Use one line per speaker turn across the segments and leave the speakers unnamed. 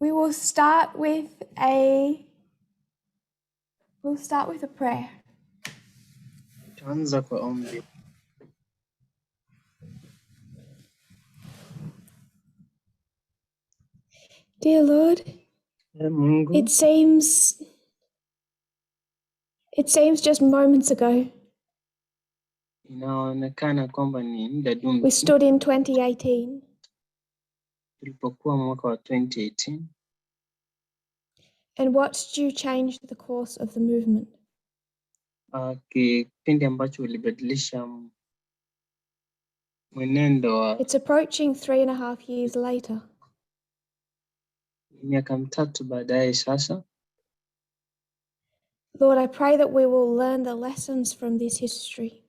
We will start with a prayer.
Tuanza kwa ombi.
Dear Lord,
Mungu,
it seems just moments ago
inaonekana kwamba ni muda dumu
we stood in 2018
tulipokuwa mwaka wa 2018
and watched you change the course of the movement.
kipindi ambacho ulibadilisha mwenendo wa
It's approaching 3.5 years later.
miaka mitatu baadaye sasa.
Lord, I pray that we will learn the lessons from this history.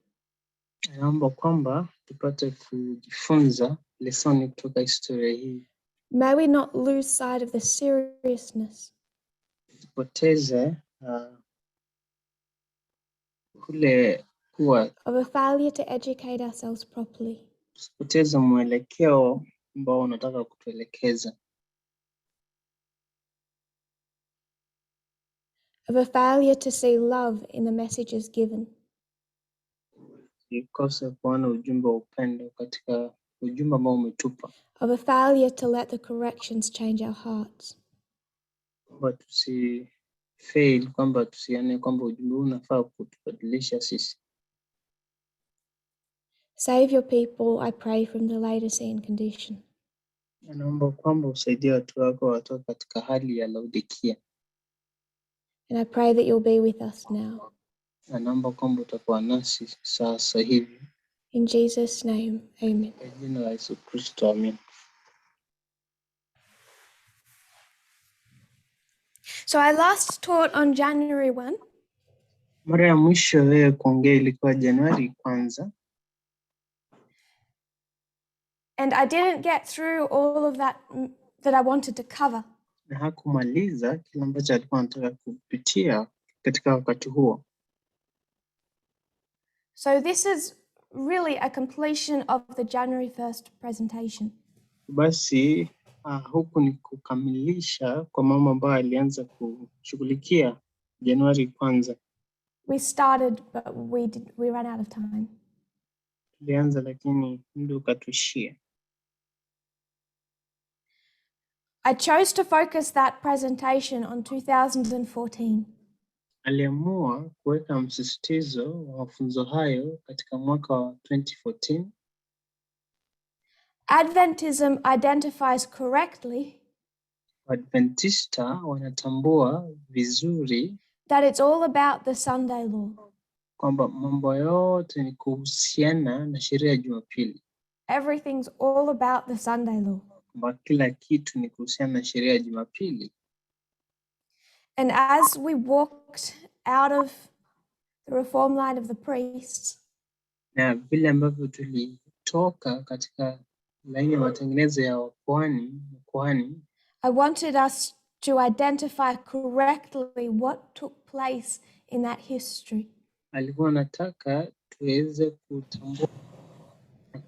Naomba kwamba tupate kujifunza lesoni kutoka historia hii.
May we not lose sight of the seriousness
Tupoteze kule kuwa
of a failure to educate ourselves properly.
tusipoteze mwelekeo ambao unataka kutuelekeza.
Of a failure to see love in the messages given.
Tukose kuona ujumbe wa upendo katika ujumbe ambao umetupa.
Of a failure to let the corrections change our hearts.
Kwamba tusifail, kwamba tusione kwamba ujumbe huu unafaa kutubadilisha sisi.
Save your people, I pray, from the Laodecan condition.
Naomba kwamba usaidie watu wako watoke katika hali ya Laodekia.
And I pray that you'll be with us now.
Naomba kwamba utakuwa nasi sasa hivi.
In Jesus' name, amen.
Kwa jina la Yesu Kristo, amen.
So I last taught on January 1.
Mara ya mwisho wewe kuongea ilikuwa Januari 1.
And I didn't get through all of that I wanted to cover.
Na hakumaliza kile ambacho alikuwa anataka kupitia katika wakati huo.
So this is really a completion of the January 1st presentation.
Basi huku ni kukamilisha kwa mambo ambayo alianza kushughulikia Januari 1.
We started but we ran out of time.
Tulianza lakini muda ukatuishia.
I chose to focus that presentation on 2014.
Aliamua kuweka msisitizo wa mafunzo hayo katika mwaka wa 2014.
Adventism identifies correctly
Adventista wanatambua vizuri
that it's all about the Sunday law.
Kwamba mambo yote ni kuhusiana na sheria ya Jumapili.
Everything's all about the Sunday law.
Kwamba kila kitu ni kuhusiana na sheria ya Jumapili.
And as we walked out of the reform line of the priests,
Na vile ambavyo tulitoka katika laini ya matengenezo ya kuhani,
I wanted us to identify correctly what took place in that history.
Alikuwa anataka tuweze kutambua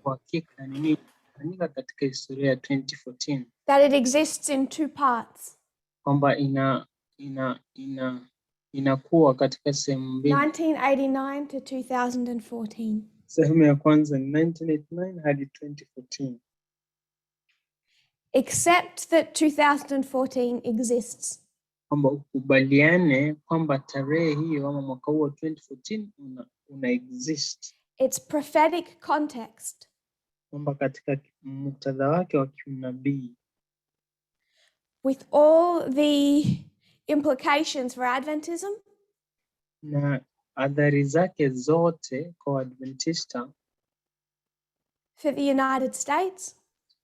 kwa hakika nini kilifanyika katika historia ya 2014.
That it exists in two parts.
Kwamba inakuwa katika sehemu mbili.
1989 to 2014.
Sehemu ya kwanza ni 1989 hadi 2014.
Except that 2014 exists.
Kwamba ukubaliane kwamba tarehe hiyo ama mwaka huo 2014 una exist.
Its prophetic context.
Kwamba katika muktadha wake wa kiunabii.
With all the implications for Adventism.
Na athari zake zote kwa Adventista.
For the United States.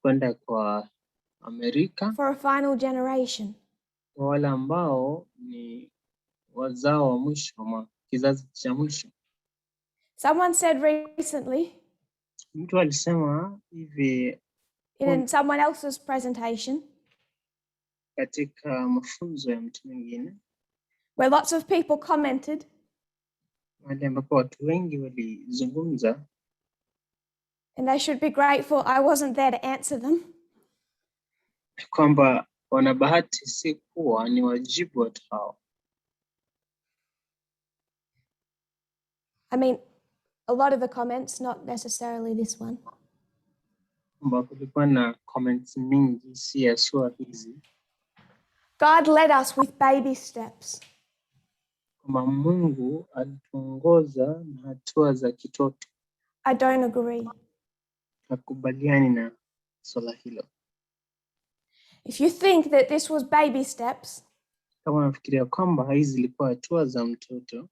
Kwenda kwa Amerika.
For a final generation.
Kwa wale ambao ni wazao wa mwisho ama kizazi cha mwisho.
Someone said recently.
Mtu alisema hivi
in someone else's presentation.
Katika mafunzo ya mtu mwingine.
Where lots of people commented.
Wale ambapo watu wengi walizungumza.
And they should be grateful I wasn't there to answer them.
Kwamba wana bahati si kuwa ni wajibu watu hao.
I mean, a lot of the comments, not necessarily this one.
Kwamba kulikuwa na comments mingi, si haswa hizi,
God led us with baby steps.
kwamba Mungu alituongoza na hatua za kitoto.
I don't agree.
Nakubaliani na swala hilo.
If you think that this was baby steps,
Kama unafikiria kwamba hizi zilikuwa hatua za mtoto,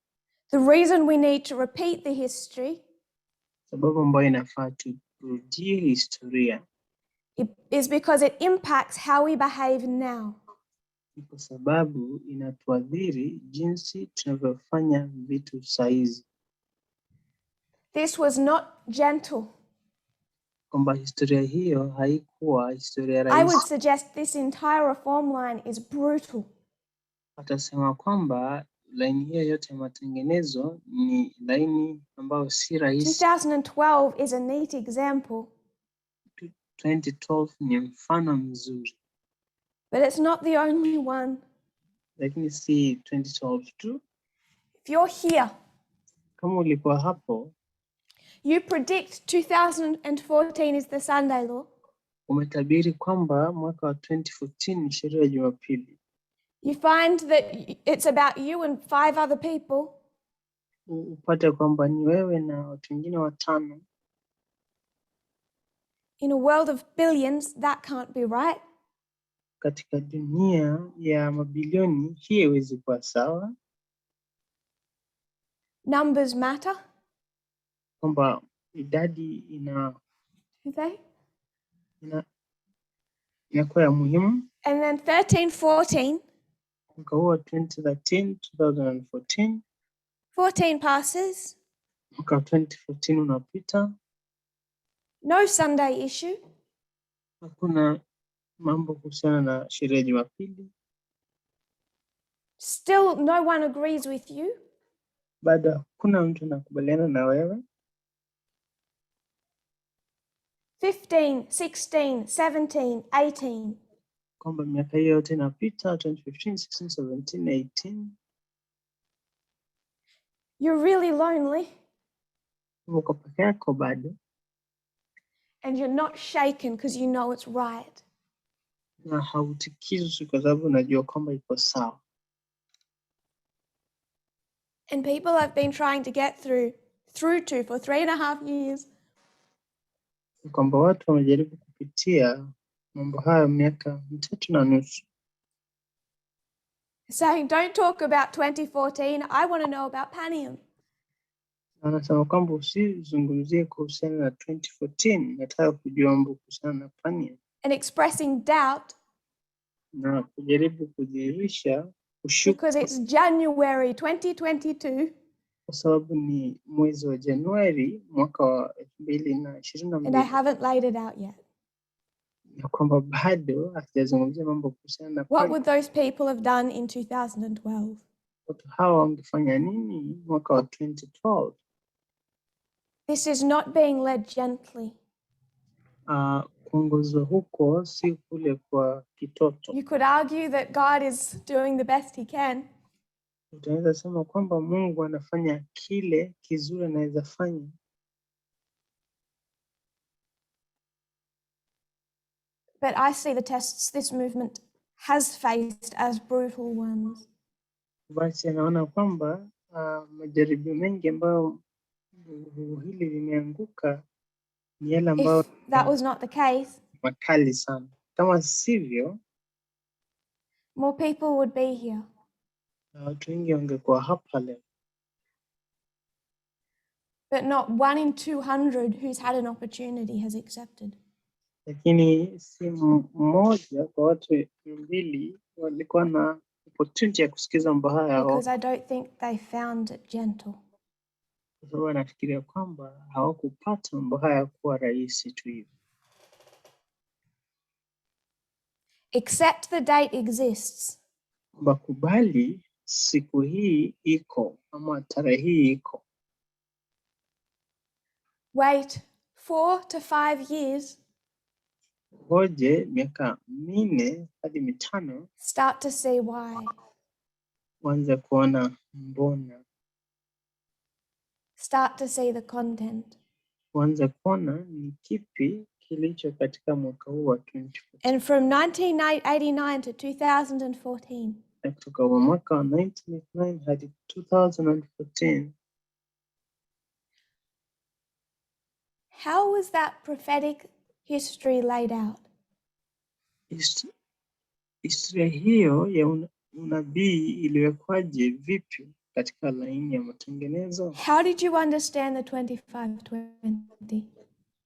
the reason we need to repeat the history
sababu ambayo inafaa turudie historia
is because it impacts how we behave now.
ni kwa sababu inatuadhiri jinsi tunavyofanya vitu saizi.
This was not gentle.
Kwamba historia hiyo haikuwa historia
I would
rahisi.
suggest this entire reform line is brutal.
Atasema kwamba laini hiyo yote ya matengenezo ni laini ambayo si rahisi.
2012 is a neat example.
2012 ni mfano mzuri.
But it's not the only one.
Lakini si 2012 tu.
If you're here,
kama ulikuwa hapo,
you predict 2014 is the Sunday law.
Umetabiri kwamba mwaka wa 2014 ni sheria ya Jumapili.
You find that it's about you and 5 other people.
Upate kwamba ni wewe na watu wengine 5.
In a world of billions, that can't be right.
Katika dunia ya mabilioni, hii haiwezi kuwa sawa.
Numbers matter.
Kwamba idadi inakuwa ya muhimu.
And then 13-14.
Mwaka huo 2014,
14 passes.
Mwaka 2014 unapita.
No Sunday issue.
Hakuna mambo kuhusiana na sheria ya Jumapili.
Still no one agrees with you.
Bado hakuna mtu anakubaliana na wewe.
15, 16, 17, 18.
Kwamba miaka hiyo yote inapita, 2015, 16, 17, 18.
You're really lonely.
Uko peke yako bado.
And you're not shaken because you know it's right.
Na hautikizwi kwa sababu unajua kwamba iko sawa.
And people have been trying to get through to for 3.5 years.
Kwamba watu wamejaribu kupitia mambo haya miaka 3.5.
Saying, don't talk about 2014. I want to know about Panium.
Anasema kwamba usizungumzie kuhusiana na 2014. Nataka kujua mambo kuhusiana na Panium.
And expressing doubt.
Na kujaribu kudhihirisha kushuku.
Because it's January 2022.
Kwa sababu ni mwezi wa Januari mwaka wa 2022.
And I haven't laid it out yet.
Na kwamba bado hatujazungumzia mambo kuhusiana na
What would those people have done in 2012?
Watu hawa wangefanya nini mwaka wa 2012?
This is not being led gently.
Kuongozwa huko si kule kwa kitoto.
You could argue that God is doing the best he can.
Utaweza sema kwamba Mungu anafanya kile kizuri anaweza fanya.
But I see the tests this movement has faced as brutal ones.
Basi anaona kwamba majaribio mengi ambayo hili limeanguka ni yale ambayo
If that was not the case,
makali sana. Kama sivyo,
more people would be here.
Watu wengi wangekuwa hapa leo.
But not 1 in 200 who's had an opportunity has accepted.
Lakini si mmoja kwa watu 200 walikuwa na opportunity ya kusikiza mambo haya.
Because I don't think they found it gentle.
Kwa sababu nafikiria kwamba hawakupata mambo haya kuwa rahisi tu hivi.
Accept the date exists.
Bakubali siku hii iko ama tarehe hii iko.
Wait 4 to 5 years.
ngoje miaka 4 hadi 5
start to see why.
uanze kuona mbona,
Start to see the content.
uanze kuona ni kipi kilicho katika mwaka huu wa 2014.
And from 1989 to 2014,
Na kutoka mwaka wa 1989 hadi 2014,
how was that prophetic history laid out?
historia hiyo ya unabii iliwekwaje vipi katika laini ya matengenezo?
How did you understand the 25-20?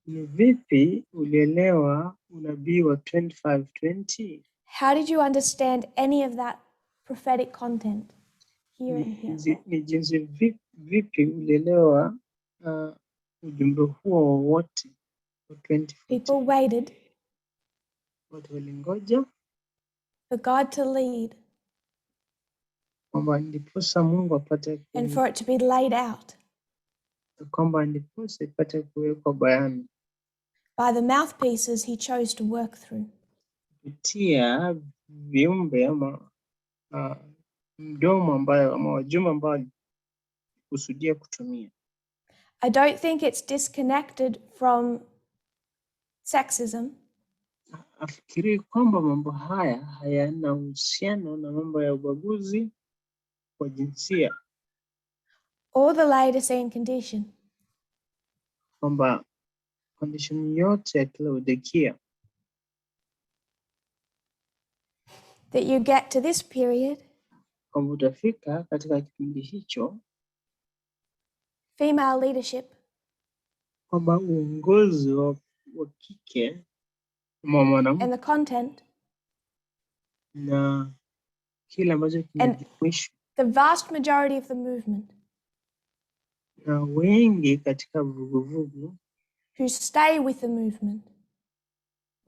Ni vipi ulielewa unabii wa 25-20?
How did you understand any of that prophetic content here and here?
Ni jinsi vipi ulielewa ujumbe huo wowote wa 2014?
People waited
Watu walingoja
for God to lead
kwamba ndiposa Mungu apate
and for it to be laid out
kwamba ndiposa ipate kuwekwa bayana
by the mouthpieces he chose to work through.
kupitia viumbe ama mdomo ambayo ama wajumbe ambao kusudia kutumia.
I don't think it's disconnected from sexism.
Afikiri kwamba mambo haya hayana uhusiano na mambo ya ubaguzi wa jinsia,
Or the Laodecan condition.
kwamba condition yote ya Laodekia,
That you get to this period,
kwamba utafika katika kipindi hicho,
female leadership,
kwamba uongozi wa kike ama mwanamke
and the content,
na kile ambacho kimejumuishwa
the vast majority of the movement,
na wengi katika vuguvugu
who stay with the movement,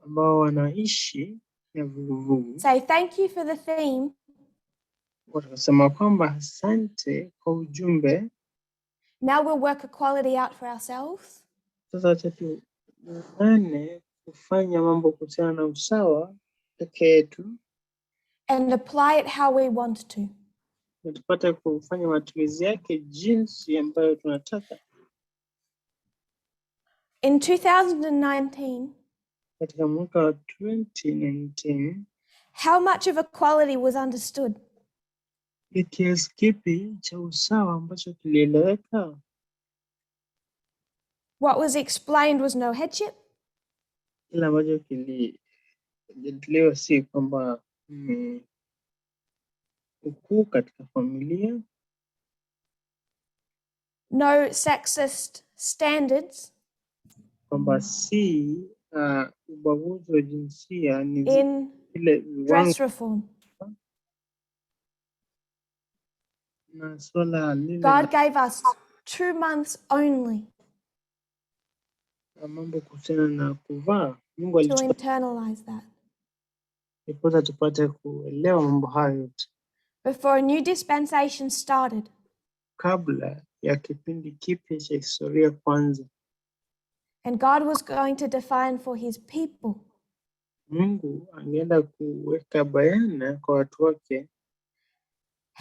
ambao wanaishi na vuguvugu,
say thank you for the theme,
watasema kwamba asante kwa ujumbe.
Now we'll work equality out for ourselves.
Sasa acha tuungane kufanya mambo kuhusiana na usawa peke yetu
And apply it how we want to.
na tupate kufanya matumizi yake jinsi ambayo tunataka.
In 2019,
Katika mwaka wa 2019,
how much of equality was understood?
ni kiasi kipi cha usawa ambacho kilieleweka?
What was explained was no headship.
Kile ambacho kilijadiliwa si kwamba ukuu katika familia,
No sexist standards
kwamba si ubaguzi wa jinsia, ni
in
ile
dress reform.
na swala lile
God gave us 2 months only
na mambo kuhusiana na kuvaa. Mungu
to
alitupa
internalize that
ndiposa tupate kuelewa mambo hayo yote
before a new dispensation started.
kabla ya kipindi kipya cha historia kwanza.
And God was going to define for his people
Mungu angeenda kuweka bayana kwa watu wake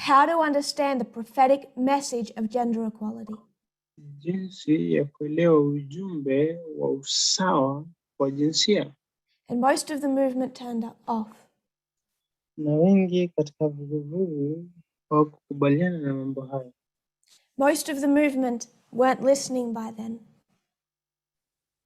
how to understand the prophetic message of gender equality.
jinsi ya kuelewa ujumbe wa usawa wa jinsia.
And most of the movement turned off.
Na wengi katika vuguvugu hawakukubaliana na mambo hayo.
Most of the movement weren't listening by then.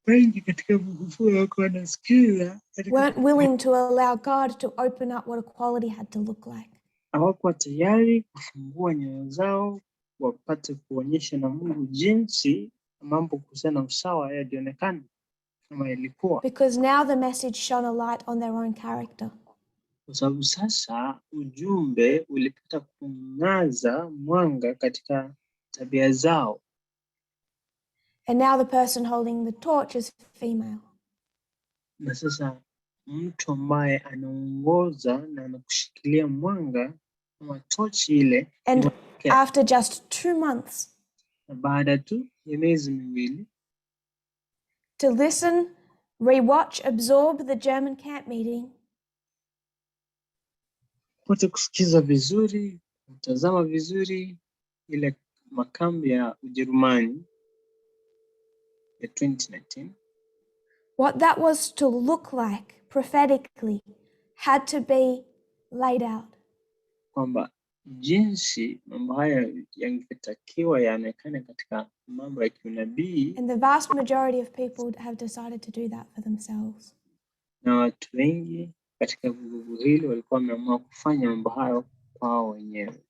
Wengi katika vuguvugu hawakuwa wanasikiza,
Weren't willing to allow God to open up what equality had to look like.
hawakuwa tayari kufungua nyoyo zao wapate kuonyesha na Mungu jinsi mambo kuhusiana na usawa yalionekana kama yalikuwa.
Because now the message shone a light on their own character.
Kwa sababu sasa ujumbe ulipata kung'aza mwanga katika tabia zao.
And now the person holding the torch is female.
Na sasa mtu ambaye anaongoza na anakushikilia mwanga kama tochi ile,
And after just 2 months,
na baada tu ya miezi miwili,
to listen rewatch, absorb the German camp meeting,
upate kusikiza vizuri, kutazama vizuri ile makambi ya Ujerumani ya 2019.
what that was to look like prophetically had to be laid out.
Kwamba jinsi mambo haya yangetakiwa yaonekane katika mambo ya kiunabii,
And the vast majority of people have decided to do that for themselves.
na watu wengi katika vuguvugu hili walikuwa wameamua kufanya mambo hayo kwao wenyewe.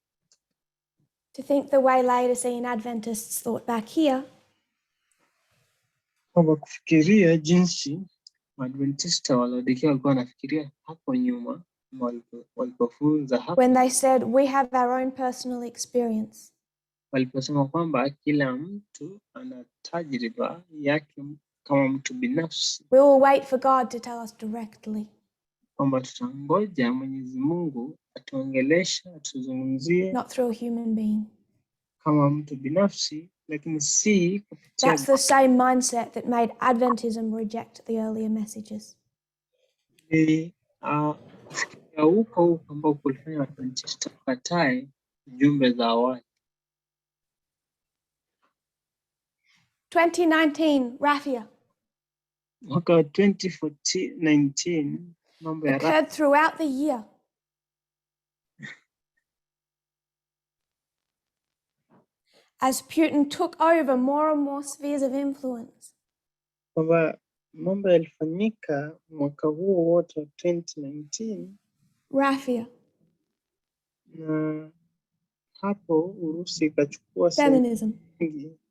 To think the way Laodicean Adventists thought back here,
kwamba kufikiria jinsi Waadventista wa Laodekia walikuwa wanafikiria hapo nyuma walipofunza hapo,
when they said we have our own personal experience.
Waliposema kwamba kila mtu ana tajriba yake kama mtu binafsi.
We will wait for God to tell us directly.
Kwamba tutangoja Mwenyezi Mungu atuongeleshe, atuzungumzie,
not through a human being.
Kama mtu binafsi, lakini si kupitia.
That's the same mindset that made Adventism reject the earlier messages.
Kufikiria huko ambao kulifanya Waadventista wakatae jumbe za awali.
2019, Raffia.
Mwaka wa 2019 mambo ya
occurred throughout the year. As Putin took over more and more spheres of influence.
Kwamba mambo yalifanyika mwaka huo wote wa 2019.
Raffia.
Na hapo Urusi ikachukua
feminism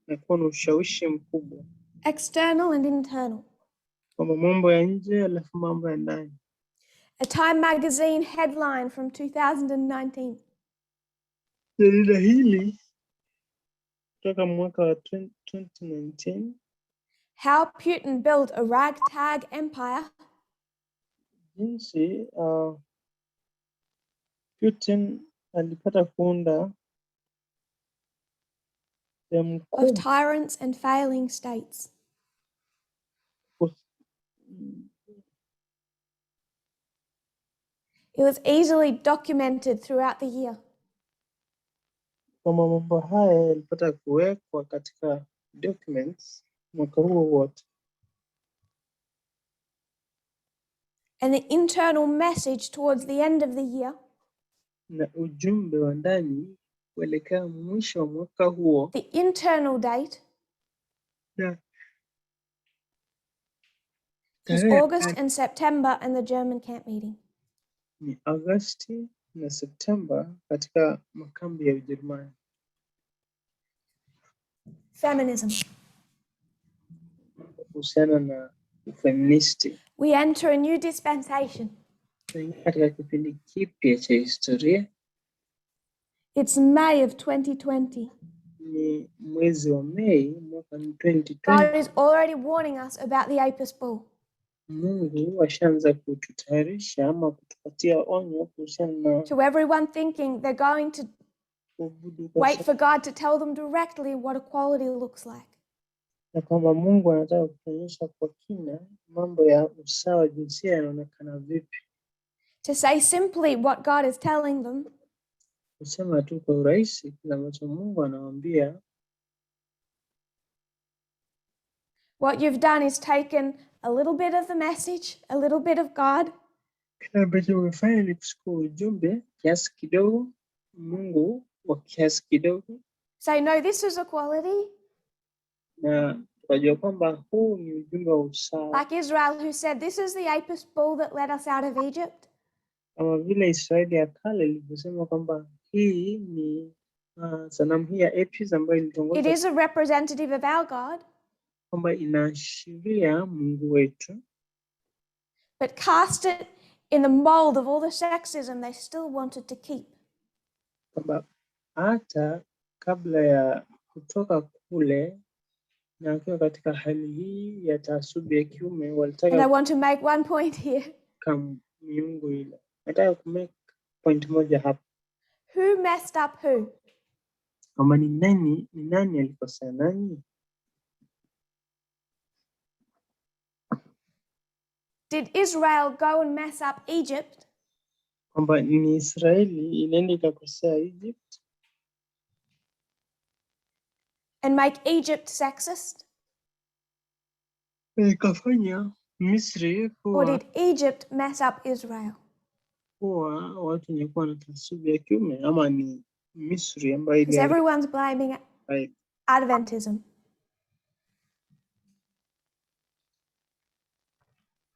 na kuwa na ushawishi mkubwa.
External and internal.
Kwamba mambo ya nje alafu mambo ya ndani.
A Time magazine headline from 2019.
Jarida hili kutoka mwaka wa 2019.
How Putin built a ragtag empire.
Jinsi Putin alipata kuunda
of tyrants and failing states. It was easily documented throughout the year.
Kama mambo haya yalipata kuwekwa katika documents mwaka huo wote.
And the internal message towards the end of the year.
Na ujumbe wa ndani kuelekea mwisho wa mwaka huo.
The internal date.
Yeah.
Was August and September and the German camp meeting.
Ni Agosti na September katika makambi ya Ujerumani.
Feminism.
Kuhusiana na feministi.
We enter a new dispensation.
Katika kipindi kipya cha historia.
It's May of 2020.
Ni mwezi wa Mei mwaka 2020.
God is already warning us about the Apis bull.
Mungu ashaanza kututayarisha ama kutupatia onyo kuhusiana na.
To everyone thinking they're going to wait for God to tell them directly what equality looks like.
Na kwamba Mungu anataka kuonyesha kwa kina mambo ya usawa jinsia yanaonekana vipi.
To say simply what God is telling them.
Kusema tu kwa urahisi kile ambacho Mungu anawaambia.
What you've done is taken a little bit of the message, a little bit of God.
Kile ambacho umefanya ni kuchukua ujumbe kiasi kidogo, Mungu wa kiasi kidogo.
Say no, this is equality.
Na tunajua kwamba huu ni ujumbe wa usawa.
Like Israel who said, this is the Apis bull that led us out of Egypt.
Kama vile Israeli ya kale ilivyosema kwamba hii ni sanamu hii ya Apis ambayo iliongoza.
It is a representative of our God.
Kwamba inaashiria Mungu wetu.
But cast it in the mold of all the sexism they still wanted to keep.
Kwamba hata kabla ya kutoka kule na akiwa katika hali hii ya taasubi ya kiume walitaka.
And I want to make one point here.
Kama miungu ile. Nataka kumake point moja hapa.
Who messed up who?
Kama ni nani alikosea nani?
Did Israel go and mess up Egypt?
Kwamba ni Israeli inaenda ikakosea Egypt
And make Egypt sexist?
ikafanya Misri
Or did Egypt mess up Israel?
kuwa watu wenye kuwa na taasubi ya kiume, ama ni Misri ambayo
Because everyone's blaming Adventism.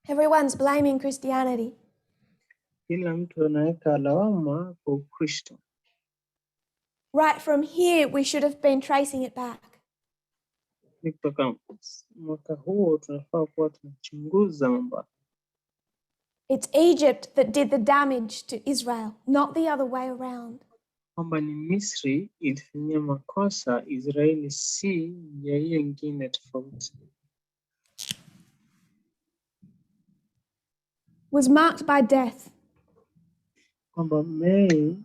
Everyone's blaming Christianity.
Kila mtu anaweka lawama kwa Ukristo.
Right from here, we should have been tracing it back.
Kutoka mwaka huo tunafaa kuwa tunachunguza mambo.
It's Egypt that did the damage to Israel, not the other way around.
Kwamba ni Misri ilifanyia makosa Israeli, si ya hiyo ingine tofauti.
Was marked by death.
Kwamba Mei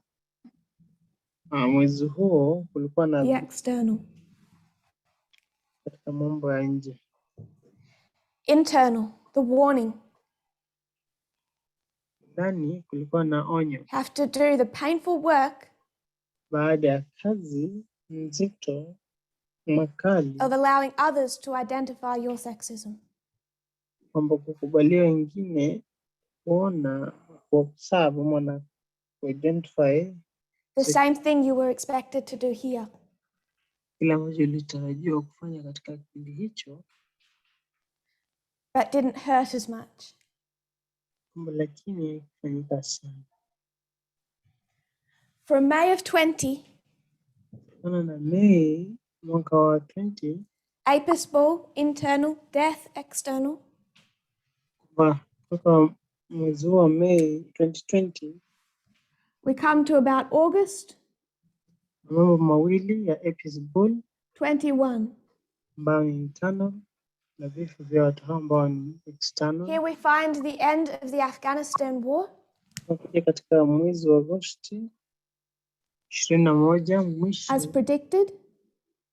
mwezi huo kulikuwa na
the external.
Katika mambo ya nje.
Internal, the warning.
Ndani kulikuwa na onyo.
Have to do the painful work
baada ya kazi nzito makali
of allowing others to identify your sexism.
Kwamba kukubalia wengine kuona kuobserve mwana identify
the same thing you were expected to do here.
Kila ambacho ulitarajiwa kufanya katika kipindi hicho,
but didn't hurt as much.
Lakini kufanyika sana.
From May of 20,
na May mwaka wa 20,
Apis ball, internal, death, external.
Kutoka mwezi wa May 2020,
we come to about August.
Mambo mawili ya Apis ball
21.
ambayo ni internal na vifo vya watu ambao ni external.
Here we find the end of the Afghanistan war.
Katika mwezi wa Agosti 21 mwisho
as predicted,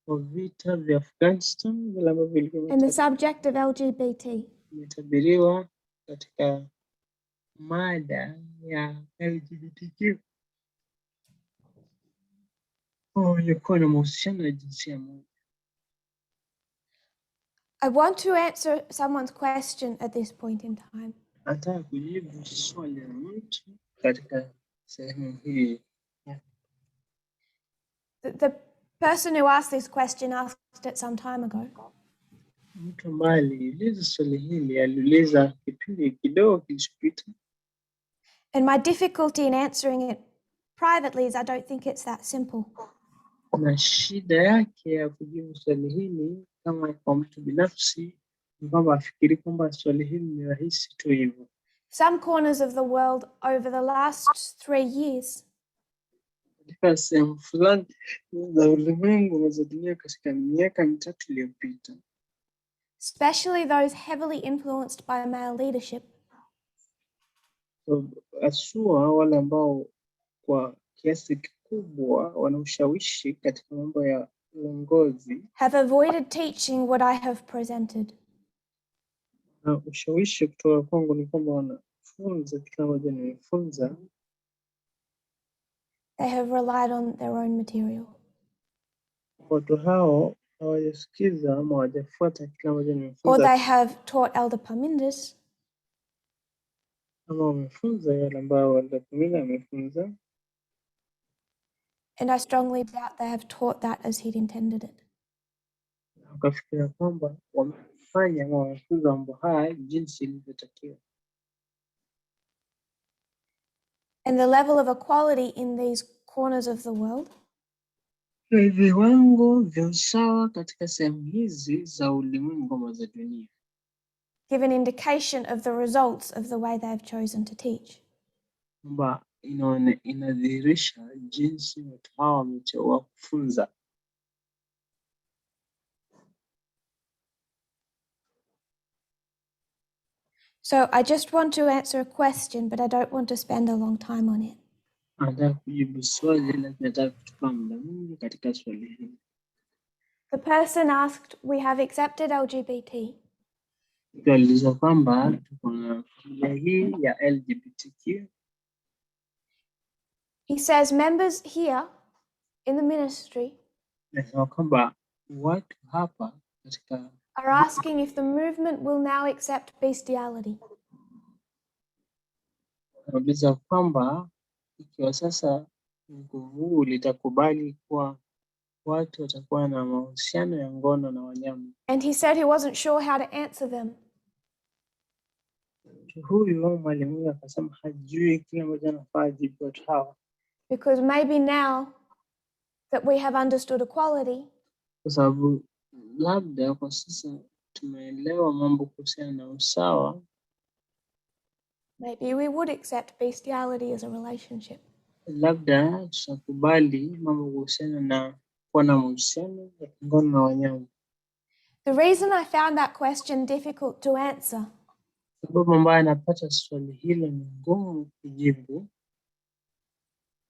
wa vita vya Afghanistan vile ambavyo vilikuwa
and the subject of LGBT.
Imetabiriwa katika mada ya LGBTQ. Ilikuwa na mahusiano ya jinsia moja.
I want to answer someone's question at this point in time.
Nataka kujibu swali la mtu katika sehemu hii.
The person who asked this question asked it some time ago.
Mtu ambaye aliuliza swali hili aliuliza kipindi kidogo kilichopita.
And my difficulty in answering it privately is I don't think it's that simple.
Na shida yake ya kujibu swali hili kama kwa mtu binafsi ni kwamba afikiri kwamba swali hili ni rahisi tu hivyo.
Some corners of the world over the last 3 years,
katika sehemu fulani za ulimwengu na za dunia katika miaka mitatu iliyopita,
especially those heavily influenced by male leadership,
asua wale ambao kwa kiasi kikubwa wana ushawishi katika mambo ya uongozi,
have avoided teaching what I have presented.
Na ushawishi kutoka kwangu ni kwamba wanafunza kila moja nimefunza.
They have relied on their own material.
Watu hao hawajasikiza ama hawajafuata kila moja nimefunza.
Or they have taught Elder Parmindas.
Ama wamefunza yale ambao Elder Parmindas amefunza.
And I strongly doubt they have taught that as he'd intended it.
Ukafikiria kwamba wamefanya ama wamefunza mambo haya jinsi ilivyotakiwa.
And the level of equality in these corners of the world,
viwango vya usawa katika sehemu hizi za ulimwengu ama za dunia,
give an indication of the results of the way they have chosen to teach.
Kwamba inadhihirisha jinsi watu hawa wamechagua kufunza.
So I just want to answer a question, but I don't want to spend a long time on it.
Nataka kujibu swali lakini nataka kuchukua muda mwingi katika swali hili.
The person asked, we have accepted LGBT.
Tualiuliza kwamba tuko na familia hii ya LGBTQ.
He says members here in the ministry
Nasema kwamba watu hapa katika
are asking if the movement will now accept bestiality.
wanauliza kwamba ikiwa sasa nguvu huu litakubali kuwa watu watakuwa na mahusiano ya ngono na wanyama.
And he said he wasn't sure how to answer them.
Huyu mwalimu huyu akasema hajui kile ambacho anafaa ajibu watu hawa,
Because maybe now that we have understood equality,
kwa sababu labda kwa sasa tumeelewa mambo kuhusiana na usawa,
maybe we would accept bestiality as a relationship.
labda tutakubali mambo kuhusiana na kuwa na mahusiano ya ngono na wanyama.
The reason I found that question difficult to answer
Sababu ambayo anapata swali hilo ni ngumu kujibu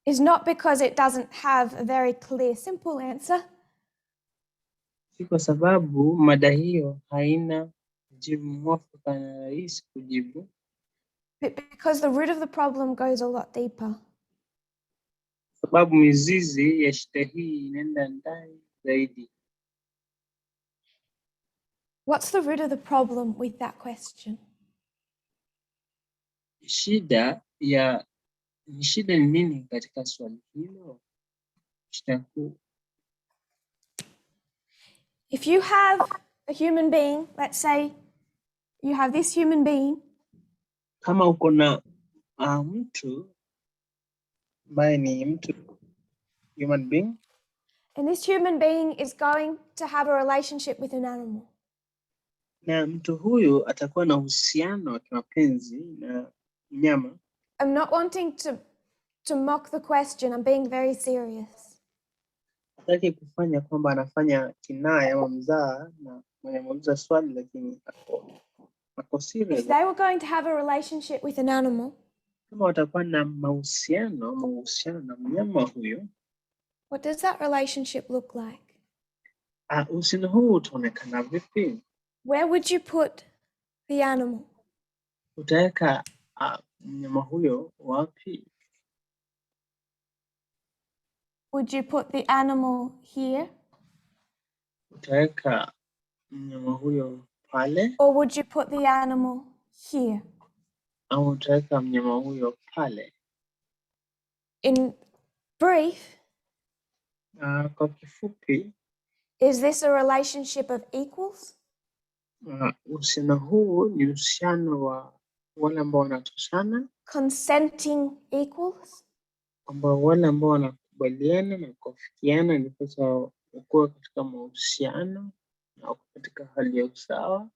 is not because it doesn't have a very clear, simple answer,
si kwa sababu mada hiyo haina jibu mwafaka na rahisi kujibu,
but because the root of the problem goes a lot deeper.
sababu mizizi ya shida hii inaenda ndani zaidi.
What's the root of the problem with that question?
Shida ni nini katika swali hilo? Shida kuu.
If you have a human being, let's say you have this human being,
Kama uko na mtu ambaye ni mtu human being,
and this human being is going to have a relationship with an animal,
na mtu huyu atakuwa na uhusiano wa kimapenzi na mnyama.
I'm not wanting to mock the question. I'm being very serious.
Hataki kufanya kwamba anafanya kinaya ama mzaha na mwenye ameuliza swali, lakini ako serious.
If they were going to have a relationship with an animal,
Kama watakuwa na mahusiano na mnyama huyo,
what does that relationship look like?
uhusiano huu utaonekana vipi?
Where would you put the animal?
Utaweka mnyama huyo wapi?
Would you put the animal here?
Utaweka mnyama huyo pale,
Or would you put the animal here?
au utaweka mnyama huyo pale?
In brief,
Kwa kifupi,
is this a relationship of equals?
uhusiano huu ni uhusiano wa wale ambao wanatoshana,
Consenting equals?
ambao wale ambao wanakubaliana na kuafikiana ndiposa wakuwa katika mahusiano na katika hali ya usawa,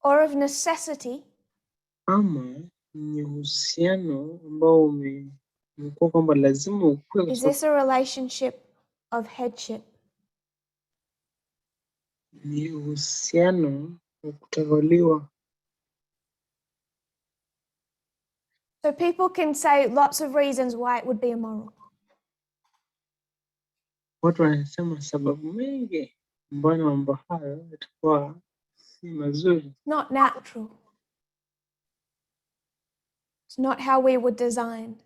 Or of necessity?
ama ni uhusiano ambao umekuwa kwamba lazima ukuwe.
Is this a relationship of headship?
Ni uhusiano wa kutawaliwa.
So people can say lots of reasons why it would be immoral.
Watu wanasema sababu mengi mbona mambo hayo yatakuwa si mazuri.
Not natural. It's not how we were designed.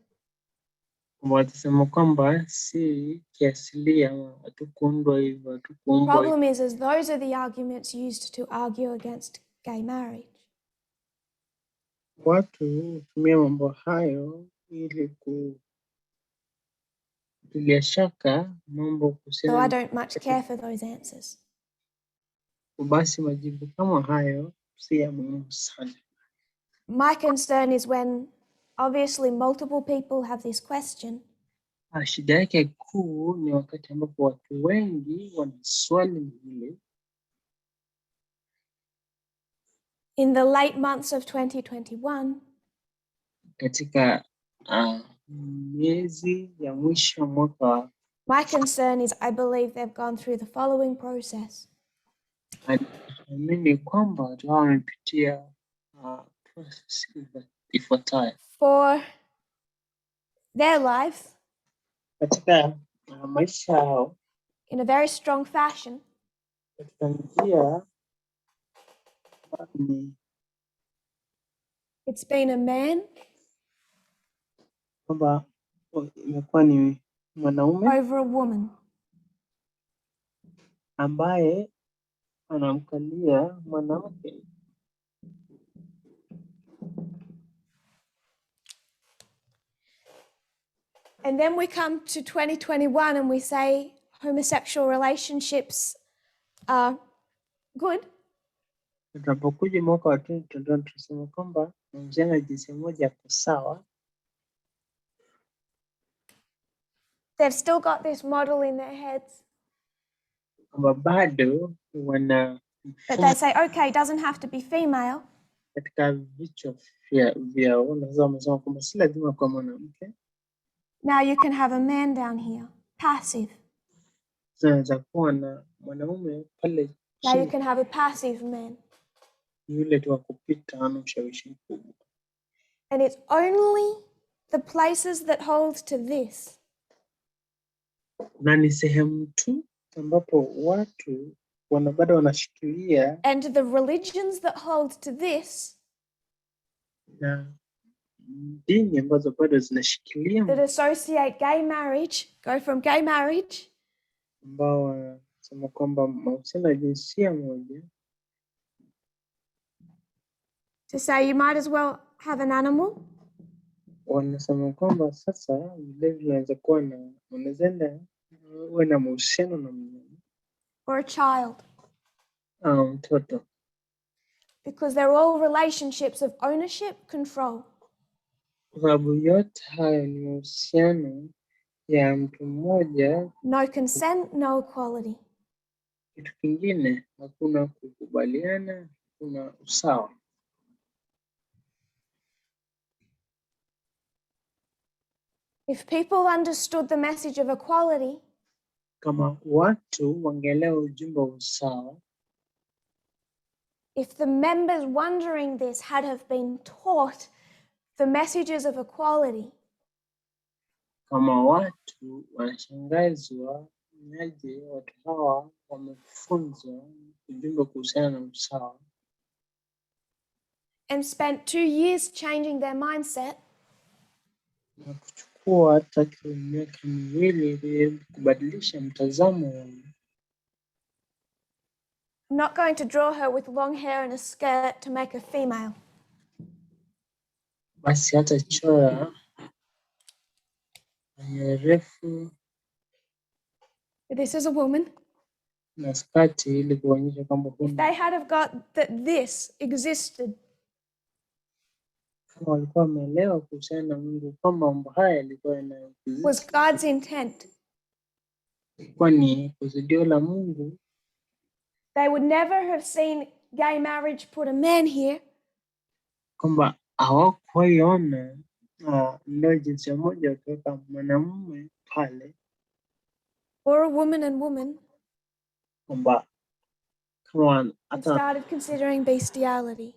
Watasema kwamba si kiasilia, hatukuundwa hivyo, hatukuumbwa hivyo.
Problem is those are the arguments used to argue against gay marriage.
Watu hutumia mambo hayo ili kutilia shaka mambo
So I
kuhusiana.
don't much care for those answers.
Basi majibu kama hayo si ya muhimu sana.
My concern is when obviously multiple people have this question.
Shida yake kuu ni wakati ambapo watu wengi wana swali hili.
In the late months of 2021,
Katika miezi ya mwisho mwaka,
my concern is I believe they've gone through the following process.
naamini kwamba watu hawa wamepitia process ifuatayo
For their life,
katika maisha yao,
in a very strong fashion,
katika njia
It's been a man
kwamba imekuwa ni mwanaume
over a woman.
ambaye anamkalia mwanamke.
And then we come to 2021 and we say homosexual relationships are good.
Tunapokuja mwaka wa 2021 tunasema kwamba mahusiano ya jinsia moja yako sawa.
They've still got this model in their heads.
Kwamba bado wana
But they say, okay, it doesn't have to be female.
Katika vichwa vyao wamesema kwamba si lazima kwa mwanamke.
Now you can have a man down here, passive.
Tunaweza kuwa na mwanaume pale
Now you
chini,
can have a passive man.
yule tu wa kupita, ana ushawishi mkubwa.
And it's only the places that hold to this.
Na ni sehemu tu ambapo watu bado wanashikilia,
and the religions that hold to this,
na dini ambazo bado zinashikilia,
that associate gay marriage, go from gay marriage,
ambao wanasema kwamba mahusiano ya jinsia moja,
to say you might as well have an animal,
wanasema kwamba sasa vilevile unaweza kuwa na, unaweza uwe na mahusiano na mnyama
or a child,
mtoto,
because they're all relationships of ownership, control.
kwa sababu yote haya ni mahusiano ya mtu mmoja.
No consent, no equality.
Kitu kingine, hakuna kukubaliana, hakuna usawa.
If people understood the message of equality,
Kama watu wangeelewa ujumbe wa usawa,
if the members wondering this had have been taught the messages of equality,
kama watu wanashangazwa naje watu hawa wamefunzwa ujumbe kuhusiana na usawa,
and spent 2 years changing their mindset,
na kuchukua takriban miaka miwili ili kubadilisha mtazamo wao.
I'm not going to draw her with long hair and a skirt to make her female.
Basi hata chora yenye refu
This is a woman.
na skati ili kuonyesha kwamba
If they had have got that this existed,
kama walikuwa wameelewa kuhusiana na Mungu kwamba mambo haya yalikuwa
was God's intent,
ilikuwa ni kusudio la Mungu,
they would never have seen gay marriage put a man here,
kwamba hawakuiona ndio jinsia moja kuweka mwanamume pale,
or a woman and woman,
kwamba kama
and
hata
started considering bestiality.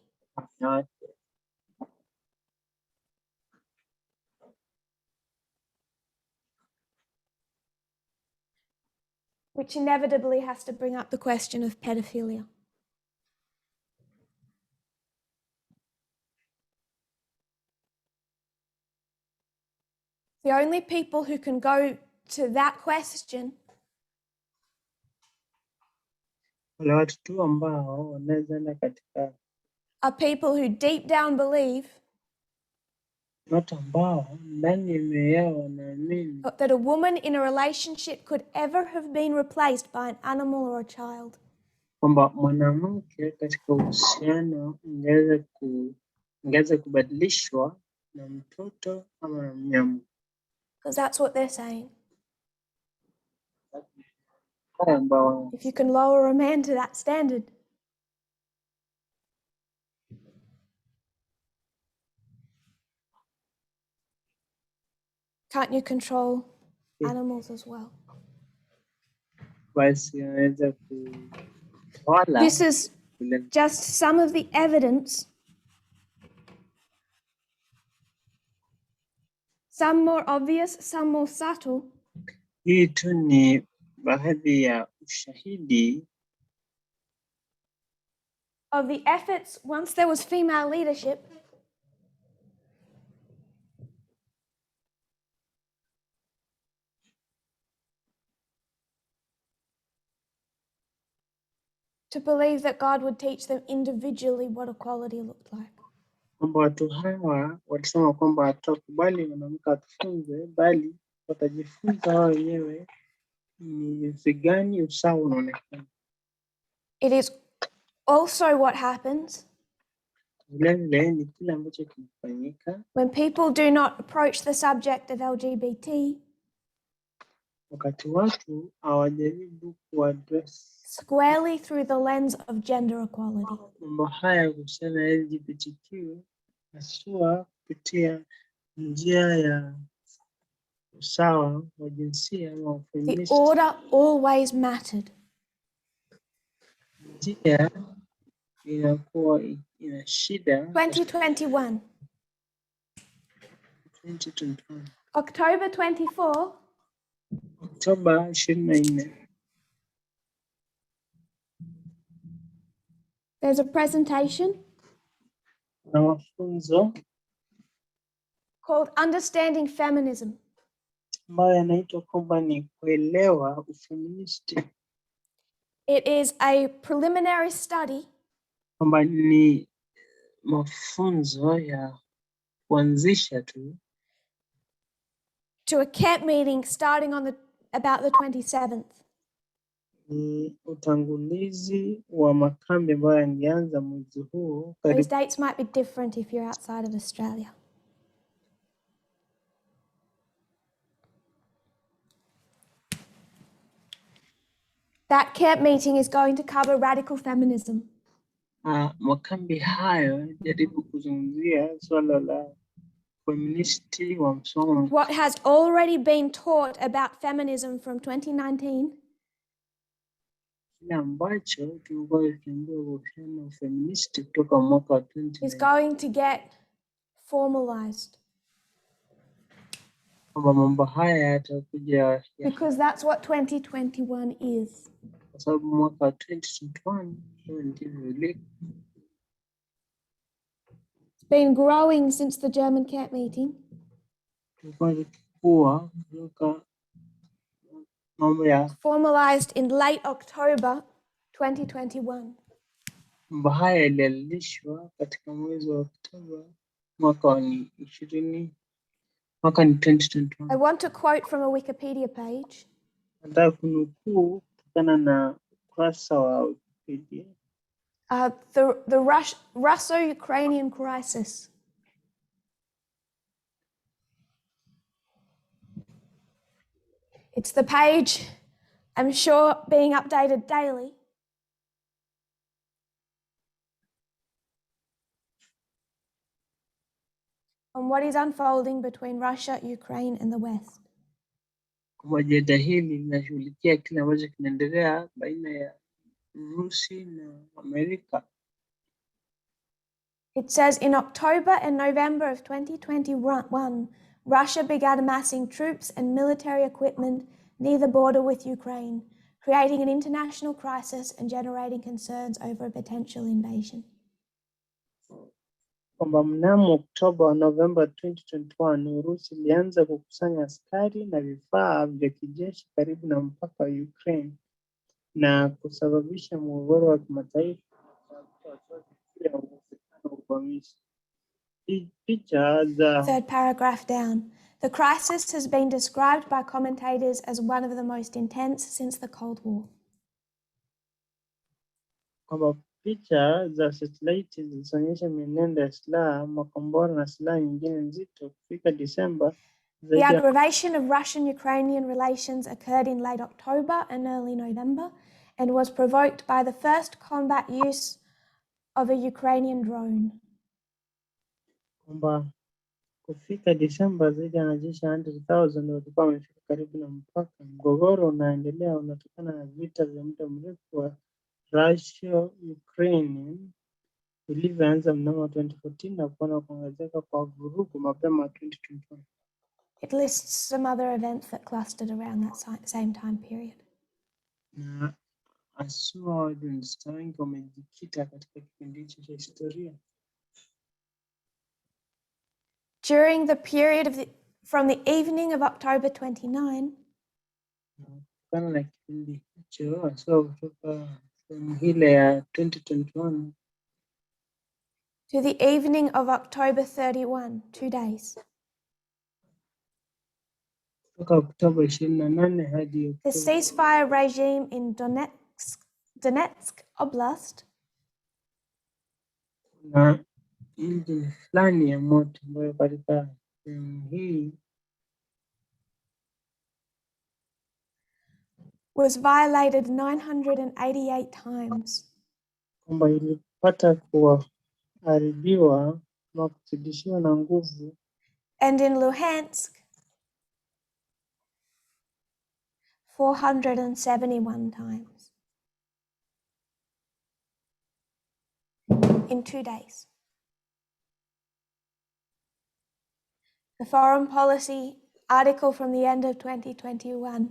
Which inevitably has to bring up the question of pedophilia. The only people who can go to that question
wale watu tu ambao wanaweza enda katika,
are people who deep down believe
watu ambao ndani ya mioyo yao wanaamini
that a woman in a relationship could ever have been replaced by an animal or a child.
kwamba mwanamke katika uhusiano ingeweza kubadilishwa na mtoto ama na mnyama.
Because that's what they're saying.
Ambao
If you can lower a man to that standard, can't you control animals as well?
basi anaweza kutawala.
This is just some of the evidence, some more obvious, some more subtle,
Hii tu ni baadhi ya ushahidi
of the efforts once there was female leadership to believe that God would teach them individually what equality looked like.
Kwamba watu hawa walisema kwamba hawatakubali mwanamke atufunze, bali watajifunza wao wenyewe ni jinsi gani usawa unaonekana.
It is also what happens
Vilevile ni kile ambacho kinafanyika
when people do not approach the subject of LGBT
wakati watu hawajaribu kuaddress
squarely through the lens of gender equality.
mambo haya kuhusiana na LGBTQ haswa kupitia njia ya usawa wa jinsia ama
The
feminist.
order always mattered.
Njia inakuwa ina shida.
2021,
2021
October 24,
Oktoba 24
there's a presentation
na mafunzo
called Understanding Feminism.
ambayo yanaitwa kwamba ni kuelewa ufeministi,
It is a preliminary study
kwamba ni mafunzo ya kuanzisha tu
to a camp meeting starting on about the 27th.
ni utangulizi wa makambi ambayo yangeanza mwezi huu.
Those dates might be different if you're outside of Australia. That camp meeting is going to cover radical feminism.
Makambi hayo jaribu kuzungumzia swala la feministi wa msomo.
What has already been taught about feminism from 2019
kile ambacho tulikuwa tukiambiwa kuhusiana na feministi kutoka mwaka wa 2019
is going to get formalized.
Kwamba mambo haya yatakuja
Because that's what 2021 is.
kwa sababu mwaka wa 2021 ndivyo ilivyo.
It's been growing since the German camp meeting.
Tulikuwa tukikua kutoka mambo ya
Formalized in late October 2021.
mambo haya yalianzishwa katika mwezi wa Oktoba mwaka ni 2021.
I want to quote from a Wikipedia page.
Nataka kunukuu kutokana na ukurasa wa Wikipedia.
The Russo-Ukrainian crisis. It's the page, I'm sure, being updated daily. On what is unfolding between Russia, Ukraine, and the West.
Kwa jeda hili linashughulikia kile ambacho kinaendelea baina ya Urusi na Amerika.
It says in October and November of 2021, Russia began amassing troops and military equipment near the border with Ukraine, creating an international crisis and generating concerns over a potential invasion.
Kwamba mnamo Oktoba na Novemba 2021 Urusi ilianza kukusanya askari na vifaa vya kijeshi karibu na mpaka wa Ukraine na kusababisha mgogoro wa kimataifa.
Third paragraph down. The crisis has been described by commentators as one of the most intense since the Cold War.
Kwamba picha za satellite zilionyesha mienendo ya silaha, makombora na silaha nyingine nzito kufika Disemba.
The aggravation of Russian-Ukrainian relations occurred in late October and early November and was provoked by the first combat use of a Ukrainian drone.
Kwamba kufika Disemba zaidi ya wanajeshi 100,000 walikuwa wamefika karibu na mpaka. Mgogoro unaendelea unatokana na vita vya muda mrefu wa Russia-Ukraine vilivyoanza mnamo 2014 na kuona kuongezeka kwa vurugu mapema 2021.
It lists some other events that clustered around that same time period.
Na haswa waadventista wengi wamejikita katika kipindi hicho cha historia.
During the period from the evening of October 29
kutokana na kipindi hicho haswa kutoka sehemu ile ya 2021
to the evening of October 31, 2 days.
kutoka Oktoba 28 hadi
The ceasefire regime in Donetsk Oblast
na injini fulani ya moto ambayo katika sehemu hii
was violated 988 times.
kwamba ilipata kuharibiwa na kuzidishiwa na nguvu,
And in Luhansk 471 times in 2 days. The foreign policy article from the end of 2021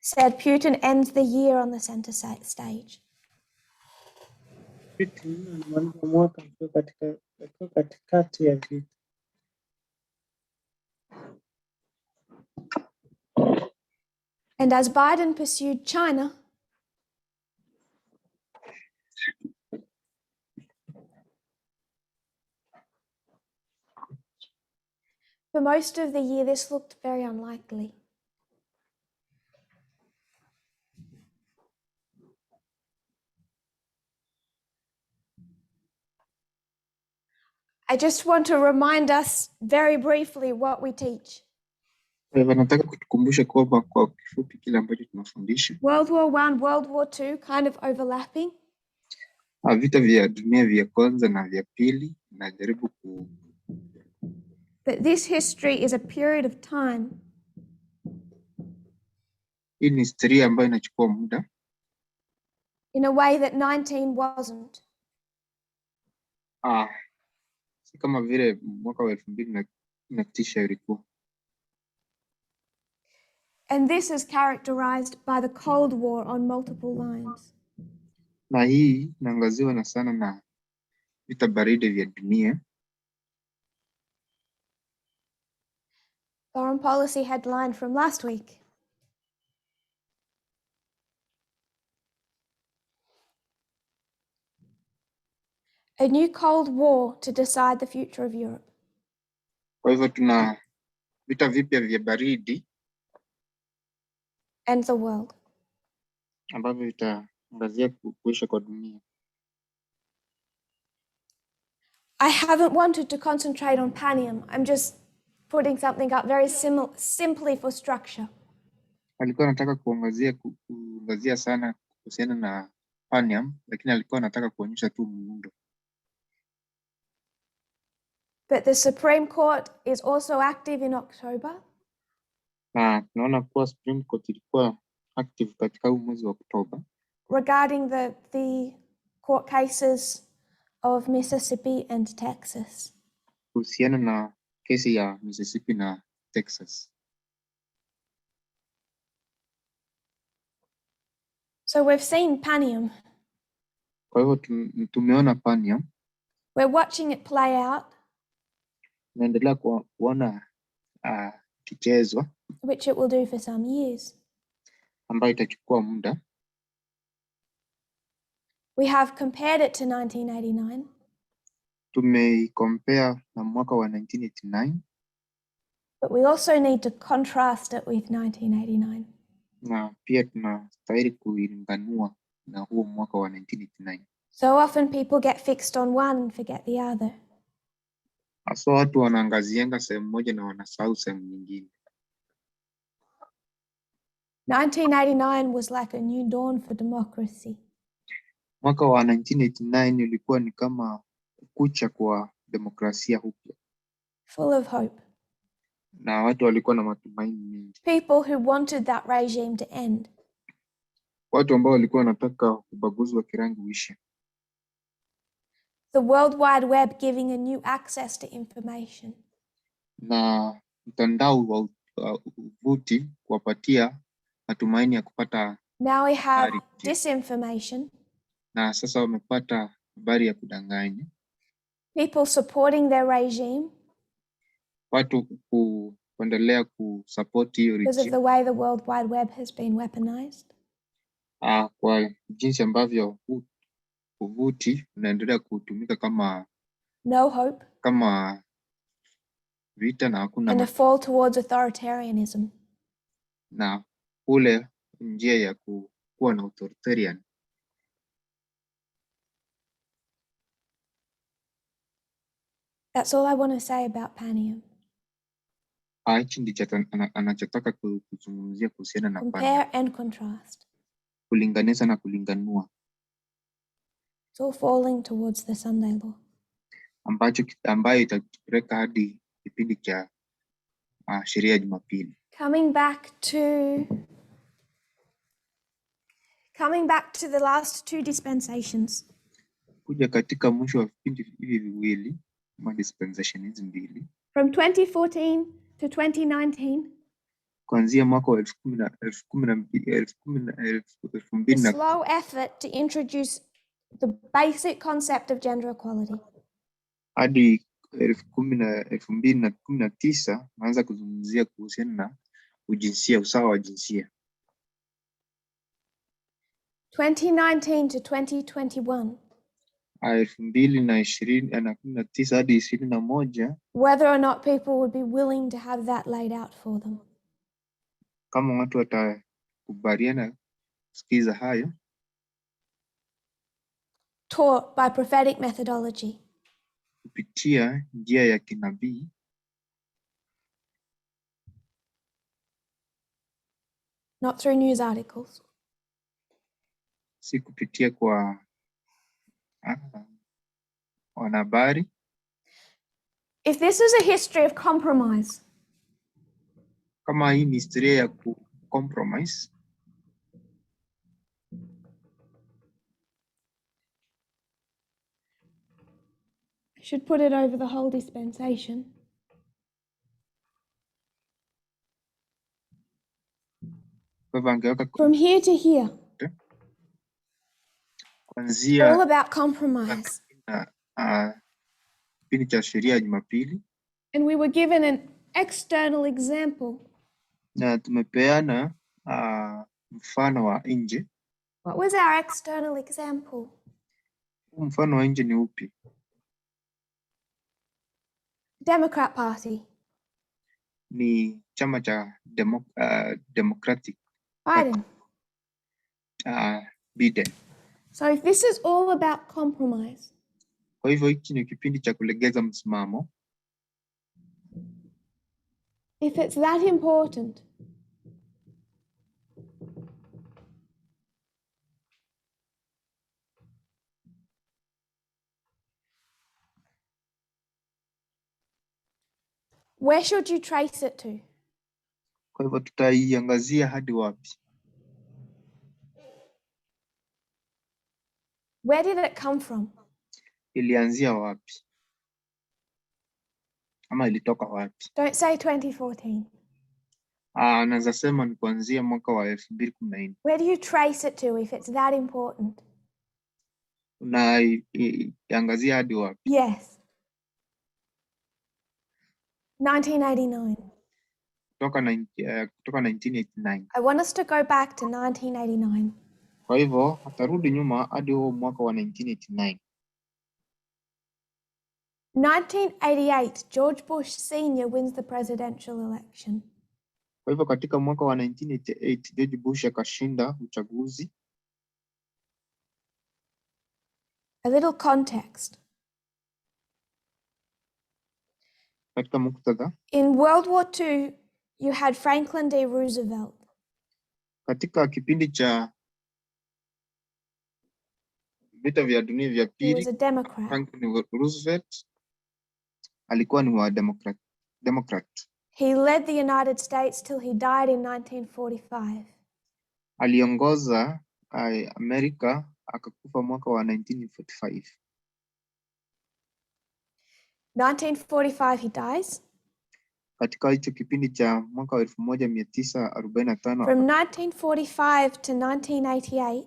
said Putin ends the year on the center stage.
Putin anamaliza mwaka akiwa katikati ya vita.
And as Biden pursued China, for most of the year this looked very unlikely. I just want to remind us very briefly what we teach.
Nataka kutukumbusha kwamba kwa kifupi kile ambacho tunafundisha.
World War I, World War II kind of overlapping.
Vita vya dunia vya kwanza na vya pili najaribu
But this history is a period of time.
Hii ni historia ambayo inachukua muda.
In a way that 19 wasn't.
Si kama vile mwaka wa 2009 ilikuwa.
And this is characterized by the Cold War on multiple lines.
Na hii inaangaziwa na sana na vita baridi vya dunia.
Foreign policy headline from last week. A new Cold War to decide the future of Europe.
Kwa hivyo tuna vita vipya vya baridi
and the world.
Ambavyo vitaangazia kuisha kwa dunia.
I haven't wanted to concentrate on Panium. I'm just putting something up very simply for structure.
Alikuwa anataka kuangazia sana kuhusiana na Panium, lakini alikuwa anataka kuonyesha tu muundo.
But the Supreme Court is also active in October.
Tunaona kuwa Supreme Court ilikuwa active katika mwezi wa Oktoba.
Regarding the court cases of Mississippi and Texas.
Kuhusiana na kesi ya Mississippi na Texas.
So we've seen Panium.
Kwa hivyo tumeona Panium.
We're watching it play out.
Naendelea kuona kichezwa.
Which it will do for some years.
Ambayo itachukua muda.
We have compared it to 1989.
Tumecompare na mwaka wa 1989.
But we also need to contrast it with 1989.
Na pia tunastahili kuilinganua na huo mwaka wa 1989.
So often people get fixed on one and forget the other.
Hasa watu wanaangazianga sehemu moja na wanasahau sehemu nyingine.
1989 was like a new dawn for democracy.
Mwaka wa 1989 ulikuwa ni kama kucha kwa demokrasia upya.
Full of hope.
Na watu walikuwa na matumaini mengi.
People who wanted that regime to end.
Watu ambao walikuwa wanataka ubaguzi wa kirangi uishe.
The World Wide Web giving a new access to information.
na mtandao wa uvuti kuwapatia matumaini ya kupata
Now we have
habari mpya.
disinformation,
Na sasa wamepata habari ya kudanganya,
people supporting their regime
watu kuendelea kusupport hiyo
because of
regime
the way the World Wide Web has been weaponized.
kwa jinsi ambavyo uvuti unaendelea kutumika kama
No hope
vita na hakuna
and a fall towards authoritarianism.
na ule njia ya kuwa na authoritarian.
That's all I want to say about Panium.
Hichi ndicho anachotaka kuzungumzia kuhusiana na
Compare and contrast.
kulinganisha na kulinganua,
It's all falling towards the Sunday law.
ambayo itatupeleka hadi kipindi cha sheria ya Jumapili.
Coming back to the last two dispensations.
Kuja katika mwisho wa vipindi hivi viwili, ama dispensation hizi mbili,
from 2014 to 2019,
kuanzia mwaka wa 2000
a slow effort to introduce the basic concept of gender equality.
hadi 2019 naanza kuzungumzia kuhusiana na ujinsia, usawa wa jinsia.
2019 to 2021,
2019 hadi 2021,
whether or not people would be willing to have that laid out for them.
Kama watu watakubaliana kusikiza hayo,
Taught by prophetic methodology.
kupitia njia ya kinabii,
Not through news articles.
si kupitia kwa wanahabari.
If this is a history of compromise,
Kama hii ni historia ya compromise,
I should put it over the whole dispensation. From here to here,
kuanzia
all about compromise.
kipindi cha sheria ya Jumapili,
And we were given an external example.
na tumepeana mfano wa nje.
What was our external example?
Mfano wa nje ni upi?
Democrat Party.
Ni chama cha Democratic
Biden.
Biden.
So if this is all about compromise,
Kwa hivyo hiki ni kipindi cha kulegeza msimamo.
if it's that important, where should you trace it to?
Kwa hivyo tutaiangazia hadi wapi?
Where did it come from?
Ilianzia wapi? Ama ilitoka wapi?
Don't say 2014.
Naweza sema ni kuanzia mwaka wa 2014.
Where do you trace it to if it's that important?
Unaiangazia hadi wapi?
Yes. 1989.
Kutoka 1989.
I want us to go back to 1989.
Kwa hivyo atarudi nyuma hadi huo mwaka wa 1989.
1988, George Bush Sr. wins the presidential election.
Kwa hivyo katika mwaka wa 1988 George Bush akashinda uchaguzi.
A little context.
Katika muktadha,
In World War II, you had Franklin D. Roosevelt.
katika kipindi cha vita vya dunia vya
He
pili,
was a Democrat.
Franklin Roosevelt alikuwa ni wa Democrat.
He led the United States till he died in 1945.
Aliongoza Amerika akakufa mwaka wa 1945.
1945 he dies.
katika hicho kipindi cha mwaka wa 1945.
From 1945 to 1988,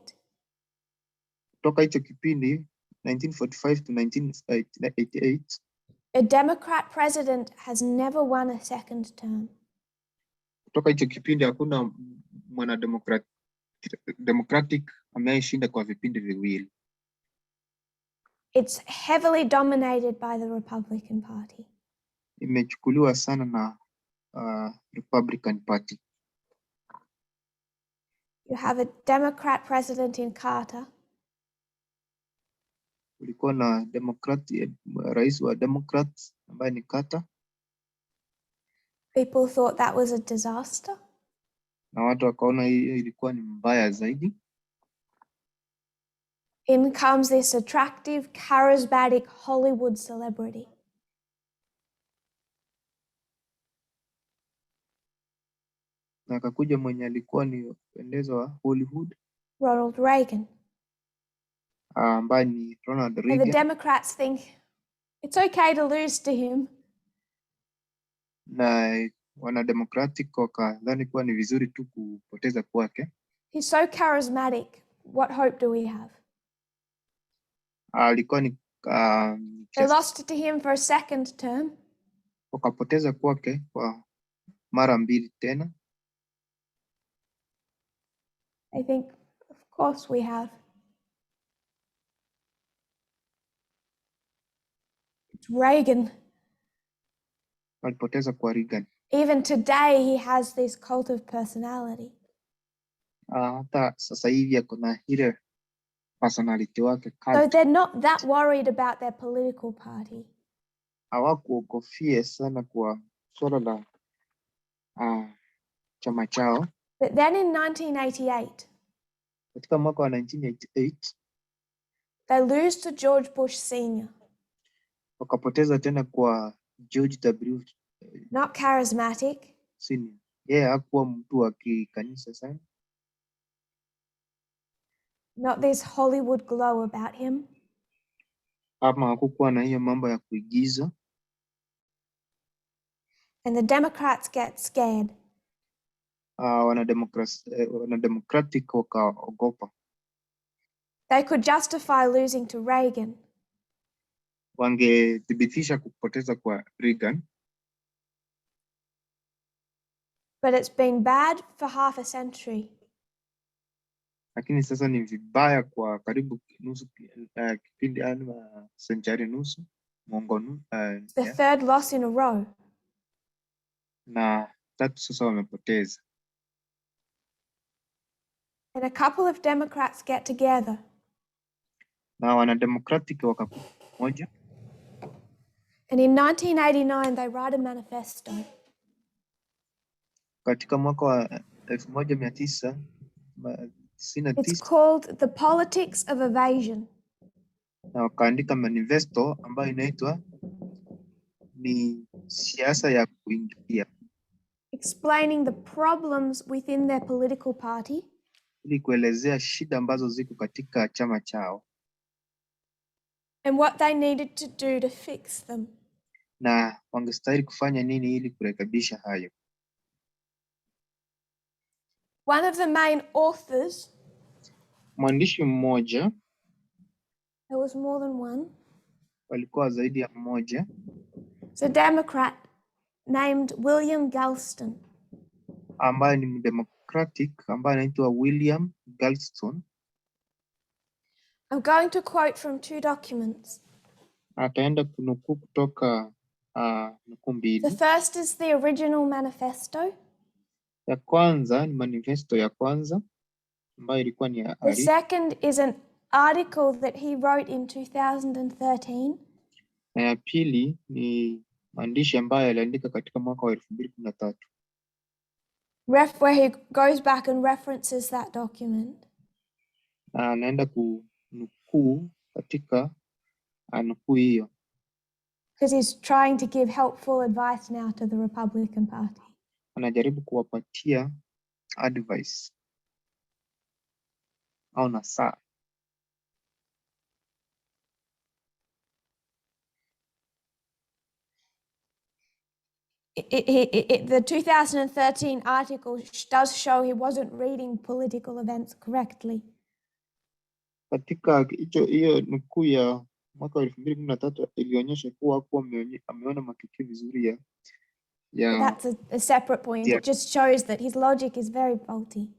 Kutoka hicho kipindi 1945 to 1988,
a Democrat president has never won a second term.
kutoka hicho kipindi hakuna democratic ameyeshinda kwa vipindi viwili.
It's heavily dominated by the Republican Party.
Imechukuliwa sana na Republican Party.
You have a Democrat president in Carter.
Kulikuwa na rais wa Democrats ambaye ni Carter.
People thought that was a disaster.
Na watu wakaona hiyo ilikuwa ni mbaya zaidi.
In comes this attractive, charismatic Hollywood celebrity.
Na akakuja mwenye alikuwa ni pendeza wa Hollywood,
Ronald Reagan.
ambaye ni Ronald
And
Reagan.
the Democrats think it's okay to lose to him.
Na wana Democratic wakadhani kuwa ni vizuri tu kupoteza kwake.
He's so charismatic. What hope do we have?
Alikuwa ni
They lost to him for a second term.
wakapoteza kwake kwa mara mbili tena.
I think, of course we have. It's Reagan.
Walipoteza kwa Reagan.
Even today, he has this cult of personality.
Hata sasa hivi ako na ile personality wake
So
kali.
they're not that worried about their political party.
Hawakuogofia sana kwa swala la chama chao.
But then in 1988,
Katika mwaka wa 1988
they lose to George Bush Sr.
wakapoteza tena kwa George W.
Not charismatic.
Senior. Yeye hakuwa mtu wa kikanisa sana.
Not this Hollywood glow about him.
Ama hakukuwa na hiyo mambo ya kuigiza.
And the Democrats get scared.
Wana Democratic wakaogopa.
They could justify losing to Reagan.
Wangethibitisha kupoteza kwa Reagan.
But it's been bad for half a century.
Lakini sasa ni vibaya kwa karibu nusu kipindi century nusu, mwongo nusu.
The third loss in a row.
Na tatu sasa wamepoteza.
And a couple of Democrats get together.
Na wana Democratic wakakuja pamoja.
And in 1989 they write a manifesto.
Katika mwaka wa 1999.
It's called The Politics of Evasion.
Na wakaandika manifesto ambayo inaitwa ni siasa ya kuingilia.
Explaining the problems within their political party.
Ili kuelezea shida ambazo ziko katika chama chao.
And what they needed to do to fix them.
Na wangestahili kufanya nini ili kurekebisha hayo.
One of the main authors,
mwandishi mmoja,
there was more than one,
walikuwa zaidi ya mmoja,
is a Democrat named William Galston.
ambaye ni Democratic ambaye anaitwa William Galston.
I'm going to quote from two documents.
Ataenda kunukuu kutoka nukuu mbili.
The first is the original manifesto.
Ya kwanza ni manifesto ya kwanza ambayo ilikuwa ni ya
The second is an article that he wrote in 2013.
Na ya pili ni maandishi ambayo aliandika katika mwaka wa 2013.
Where he goes back and references that document.
Na anaenda kunukuu katika nukuu hiyo.
Because he's trying to give helpful advice now to the Republican Party.
Anajaribu kuwapatia advice au nasaha.
The 2013 article does show he wasn't reading political events correctly.
Katika hiyo nukuu ya mwaka wa 2013 ilionyesha kuwa hakuwa ameona matukio vizuri
But that's a separate point.
Yeah.
It just shows that his logic is very faulty.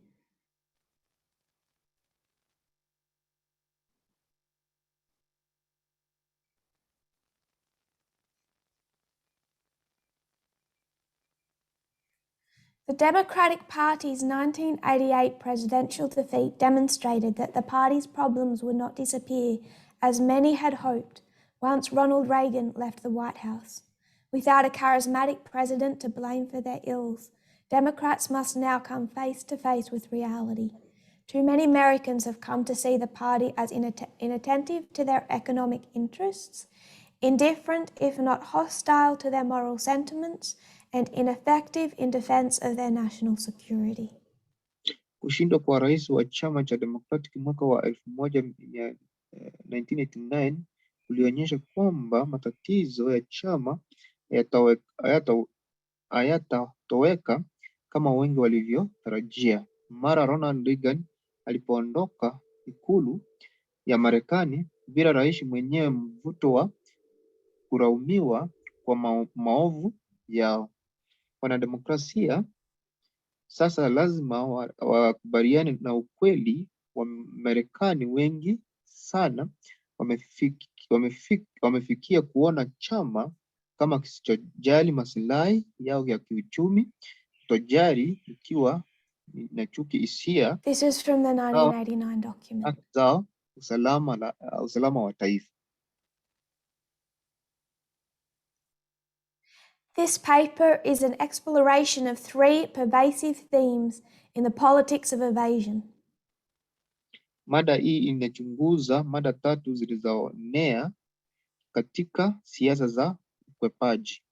The Democratic Party's 1988 presidential defeat demonstrated that the party's problems would not disappear, as many had hoped, once Ronald Reagan left the White House. Without a charismatic president to blame for their ills, Democrats must now come face to face with reality. Too many Americans have come to see the party as inattentive to their economic interests, indifferent if not hostile to their moral sentiments, and ineffective in defense of their national security.
Kushindwa kwa rais wa chama cha Democratic mwaka wa 1989 ulionyesha kwamba matatizo ya chama hayatatoweka kama wengi walivyotarajia. Mara Ronald Reagan alipoondoka ikulu ya Marekani bila rais mwenyewe mvuto wa kulaumiwa kwa maovu yao. Wanademokrasia sasa lazima wakubaliane na ukweli wa Marekani wengi sana wamefikia kuona chama kama kisichojali maslahi yao ya kiuchumi, kutojali ikiwa na chuki hisia.
This is from the 1989 document.
Zao usalama wa taifa.
This paper is an exploration of 3 pervasive themes in the politics of evasion.
Mada hii inachunguza mada 3 zilizoenea katika siasa za ukwepaji.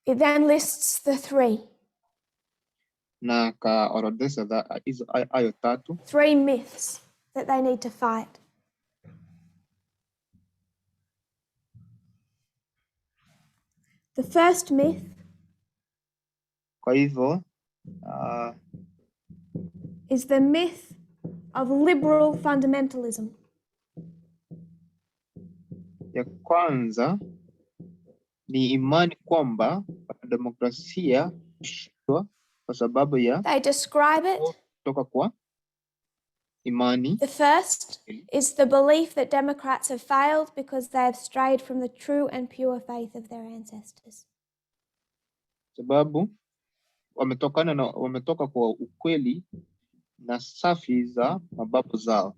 It then lists the 3.
Na kaorodhesha hayo 3.
3 myths that they need to fight. The first myth
Kwa hivyo
is the myth of liberal fundamentalism.
Ya kwanza ni imani kwamba demokrasia hushindwa kwa sababu ya
They describe it.
kutoka kwa imani.
The first is the belief that Democrats have failed because they have strayed from the true and pure faith of their ancestors.
Sababu wametoka kwa ukweli na safi za mababu zao.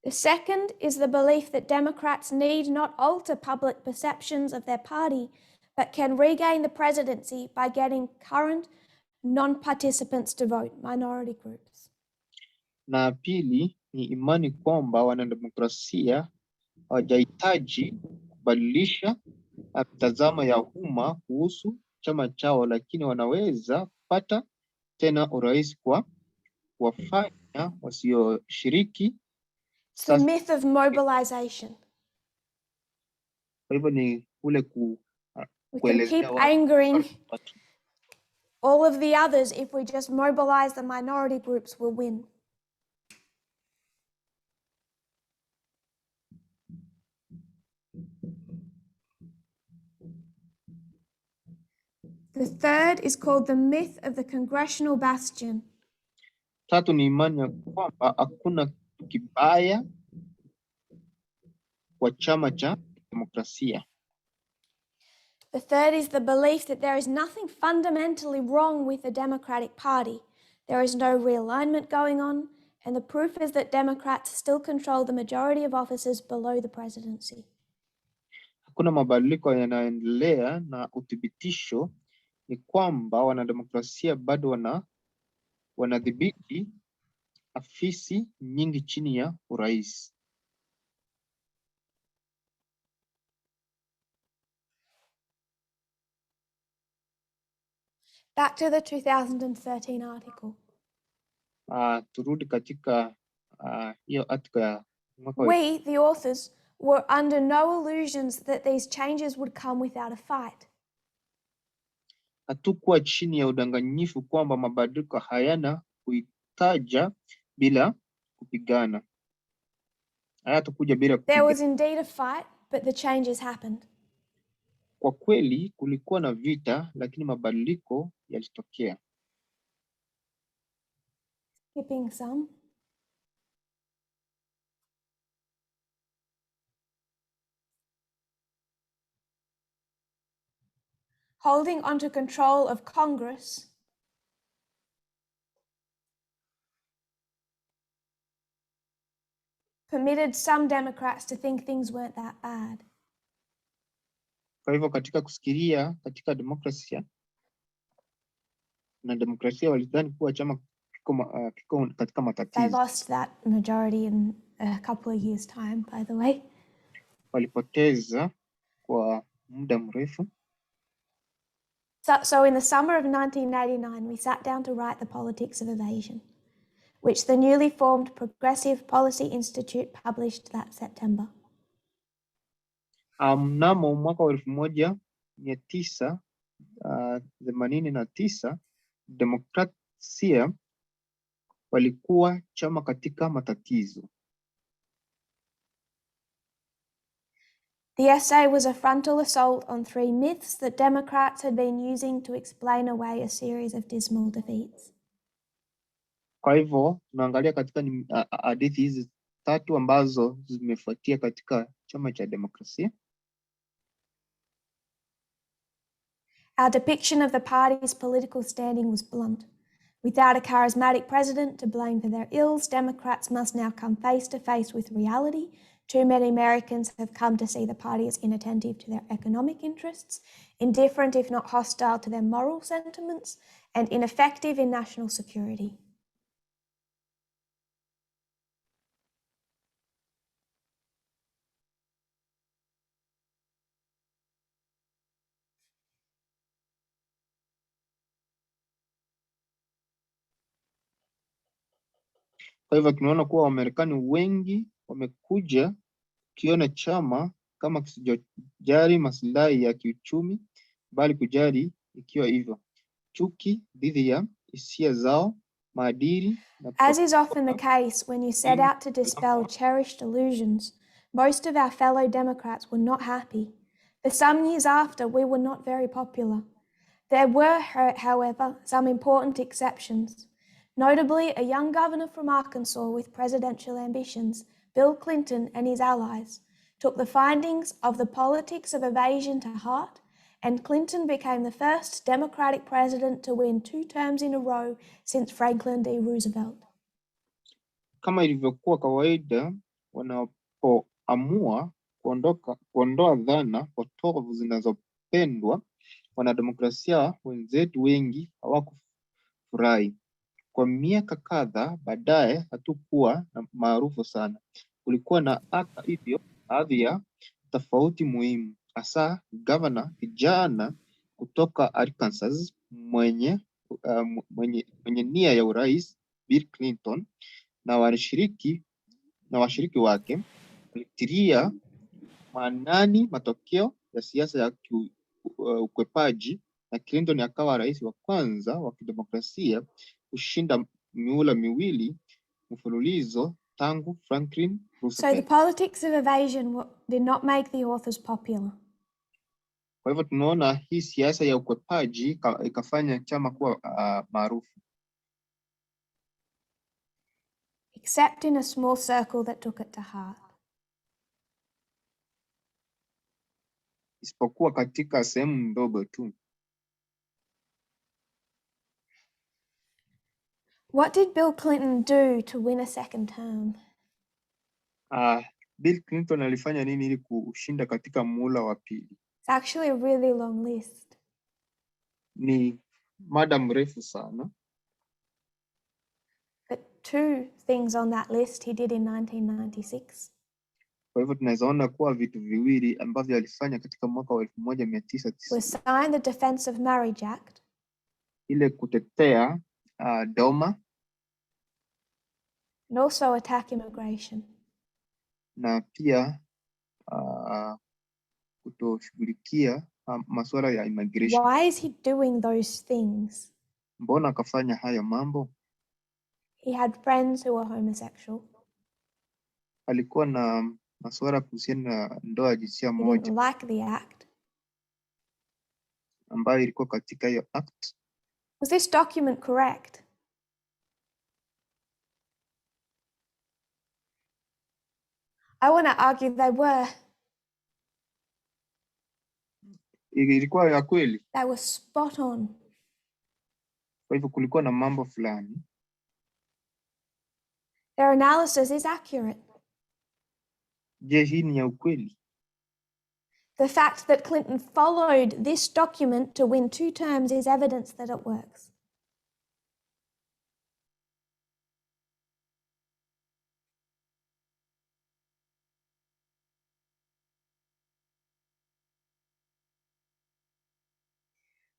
The second is the belief that Democrats need not alter public perceptions of their party, but can regain the presidency by getting current non-participants to vote, minority groups.
Na pili ni imani kwamba wanademokrasia hawajahitaji kubadilisha mtazamo ya umma kuhusu chama chao, lakini wanaweza kupata tena urais kwa kuwafanya wasioshiriki.
It's the myth of mobilization.
Kwa hivyo ni kule
We can keep angering all of the others. If we just mobilize the minority groups, we'll win. The third is called the myth of the congressional bastion.
Tatu ni imani ya kwamba hakuna kitu kibaya kwa chama cha demokrasia.
The third is the belief that there is nothing fundamentally wrong with the Democratic Party. There is no realignment going on, and the proof is that Democrats still control the majority of offices below the presidency.
Hakuna mabadiliko yanayoendelea na uthibitisho ni kwamba wanademokrasia bado wanadhibiti afisi nyingi chini ya urais.
Back to the 2013 article.
Turudi katika hiyo article ya mwaka wa
We, the authors, were under no illusions that these changes would come without a fight.
hatukuwa chini ya udanganyifu kwamba mabadiliko hayana kuitaja bila kupigana. Hayatakuja bila
There
kupigana.
was indeed a fight, but the changes happened.
Kwa kweli kulikuwa na vita, lakini mabadiliko yalitokea.
Skipping some. Holding onto control of Congress permitted some Democrats to think things weren't that bad.
Kwa hivyo katika kusikilia katika demokrasia na demokrasia walidhani kuwa chama kiko katika
They
matatizo.
lost that majority in a couple of years' time, by the way.
Walipoteza kwa muda mrefu.
So in the summer of 1989, we sat down to write The Politics of Evasion, which the newly formed Progressive Policy Institute published that September.
Mnamo mwaka wa 1989 demokrasia walikuwa chama katika matatizo.
The essay was a frontal assault on 3 myths that Democrats had been using to explain away a series of dismal defeats.
Kwa hivyo tunaangalia katika hadithi hizi 3 ambazo zimefuatia katika chama cha demokrasia.
Our depiction of the party's political standing was blunt. Without a charismatic president to blame for their ills, Democrats must now come face to face with reality. Too many Americans have come to see the party as inattentive to their economic interests, indifferent if not hostile to their moral sentiments, and ineffective in national security.
Kwa hivyo tunaona kuwa Wamarekani wengi wamekuja kiona chama kama kisijojali maslahi ya kiuchumi, bali kujali ikiwa hivyo chuki dhidi ya hisia zao, maadili na
As is often the case when you set out to dispel cherished illusions, most of our fellow Democrats were not happy. For some years after, we were not very popular. There were, however, some important exceptions. Notably, a young governor from Arkansas with presidential ambitions, Bill Clinton and his allies, took the findings of The Politics of Evasion to heart, and Clinton became the first Democratic president to win 2 terms in a row since Franklin D. Roosevelt.
Kama ilivyokuwa kawaida, wanapoamua kuondoa dhana potovu zinazopendwa, wanademokrasia wenzetu wengi hawakufurahi. Kwa miaka kadhaa baadaye hatukuwa maarufu sana. Kulikuwa na hata hivyo baadhi ya tofauti muhimu, hasa gavana kijana kutoka Arkansas mwenye nia ya urais Bill Clinton na washiriki wake walitilia maanani matokeo ya siasa ya ukwepaji, na Clinton akawa rais wa kwanza wa kidemokrasia kushinda mihula miwili mfululizo tangu Franklin Roosevelt.
So The Politics of Evasion did not make the authors popular.
Kwa hivyo tunaona hii siasa ya ukwepaji ikafanya chama kuwa maarufu.
Except in a small circle that took it to heart.
Isipokuwa katika sehemu ndogo tu.
What did Bill Clinton do to win a second term?
Bill Clinton alifanya nini ili kushinda katika muhula wa pili?
It's actually a really long list.
Ni mada mrefu sana.
But 2 things on that list he did in 1996.
Kwa hivyo tunaweza ona kuwa vitu viwili ambavyo alifanya katika mwaka wa 1990
was sign the Defense of Marriage Act.
Ile kutetea doma.
and also attack immigration.
na pia kutoshughulikia masuala ya immigration.
Why is he doing those things?
Mbona akafanya hayo mambo?
He had friends who were homosexual.
Alikuwa na masuala kuhusiana na ndoa ya jinsia
He
moja
didn't like the act.
ambayo ilikuwa katika hiyo act.
Was this document correct? I want to argue they were.
Ilikuwa ya kweli.
They were spot on.
Kwa hivyo kulikuwa na mambo fulani.
Their analysis is accurate.
Je, hii ni ya ukweli?
The fact that Clinton followed this document to win 2 terms is evidence that it works.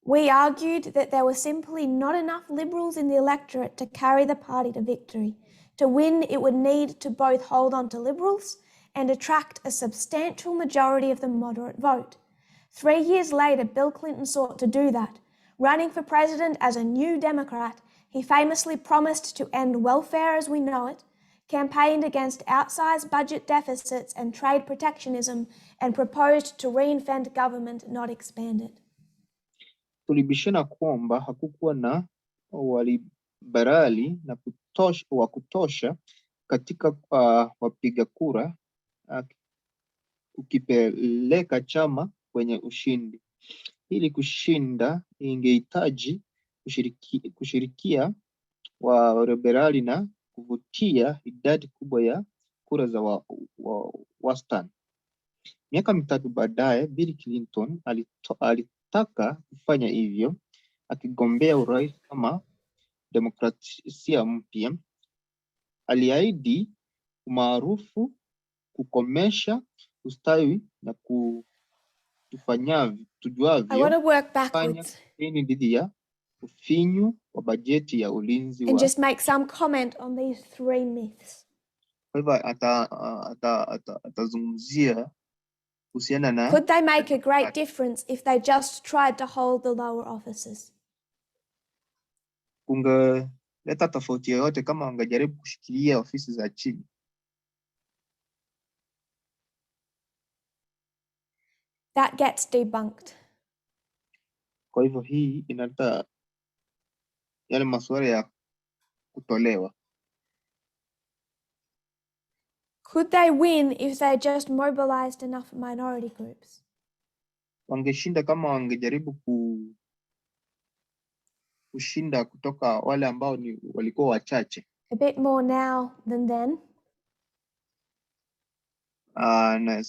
We argued that there were simply not enough Liberals in the electorate to carry the party to victory. To win, it would need to both hold on to Liberals and attract a substantial majority of the moderate vote. 3 years later, Bill Clinton sought to do that. Running for president as a new Democrat, he famously promised to end welfare as we know it, campaigned against outsized budget deficits and trade protectionism, and proposed to reinvent government, not expand it.
Tulibishana kwamba hakukuwa na waliberali na wa kutosha katika wapiga kura ukipeleka chama kwenye ushindi. Ili kushinda ingehitaji kushirikia wa liberali na kuvutia idadi kubwa ya kura za wastani. Miaka mitatu baadaye, Bill Clinton alitaka kufanya hivyo, akigombea urais kama demokrasia mpya. Aliahidi umaarufu, kukomesha ustawi na tujuavyo kufanya dhidi ya ufinyu wa bajeti ya ulinzi
and just make some comment on these 3 myths.
Kwa hivyo atazungumzia kuhusiana na
could they make a great difference if they just tried to hold the lower offices?
Kungeleta tofauti yoyote kama wangejaribu kushikilia ofisi za chini?
That gets debunked.
Kwa hivyo hii inaleta yale masuala ya kutolewa.
Could they win if they just mobilized enough minority groups?
Wangeshinda kama wangejaribu kushinda kutoka wale ambao walikuwa wachache.
A bit more now than then.
Na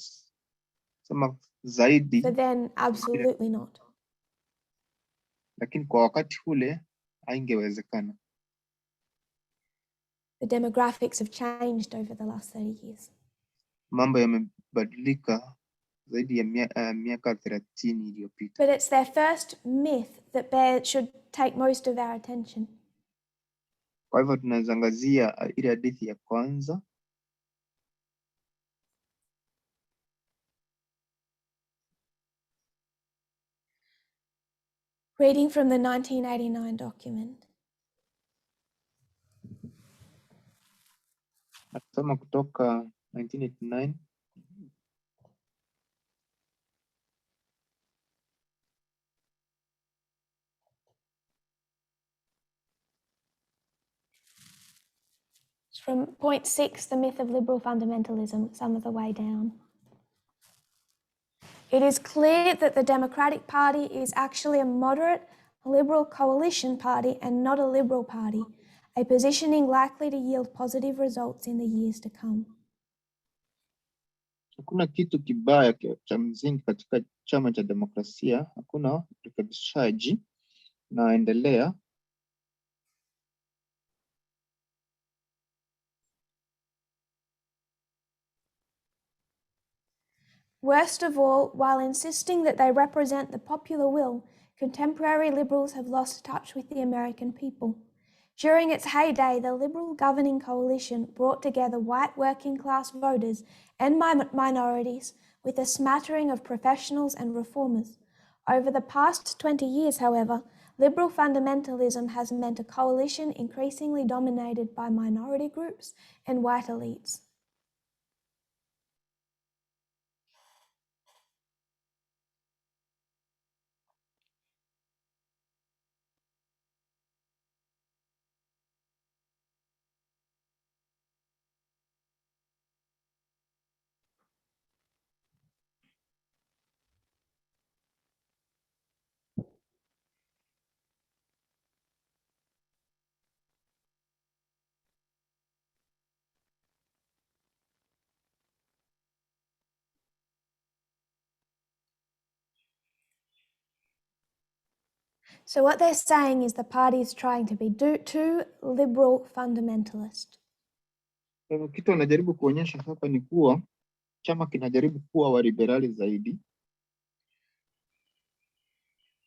sema zaidi.
But then absolutely not.
Lakini kwa wakati ule haingewezekana.
The demographics have changed over the last 30 years.
Mambo yamebadilika zaidi ya miaka 30 iliyopita.
But it's their first myth that should take most of our attention.
Kwa hivyo tunazangazia ile hadithi ya kwanza.
Reading from the 1989 document.
Nasoma kutoka 1989.
From point 6, the myth of liberal fundamentalism, some of the way down. It is clear that the Democratic Party is actually a moderate liberal coalition party and not a liberal party, a positioning likely to yield positive results in the years to come.
Hakuna kitu kibaya cha msingi katika chama cha demokrasia, hakuna urekebishaji na endelea.
Worst of all, while insisting that they represent the popular will, contemporary liberals have lost touch with the American people. During its heyday, the Liberal governing coalition brought together white working class voters and minorities with a smattering of professionals and reformers. Over the past 20 years, however, Liberal fundamentalism has meant a coalition increasingly dominated by minority groups and white elites. So what they're saying is the party is trying to be too liberal fundamentalist.
Kwa hivyo kitu anajaribu kuonyesha hapa ni kuwa chama kinajaribu kuwa wa liberali zaidi.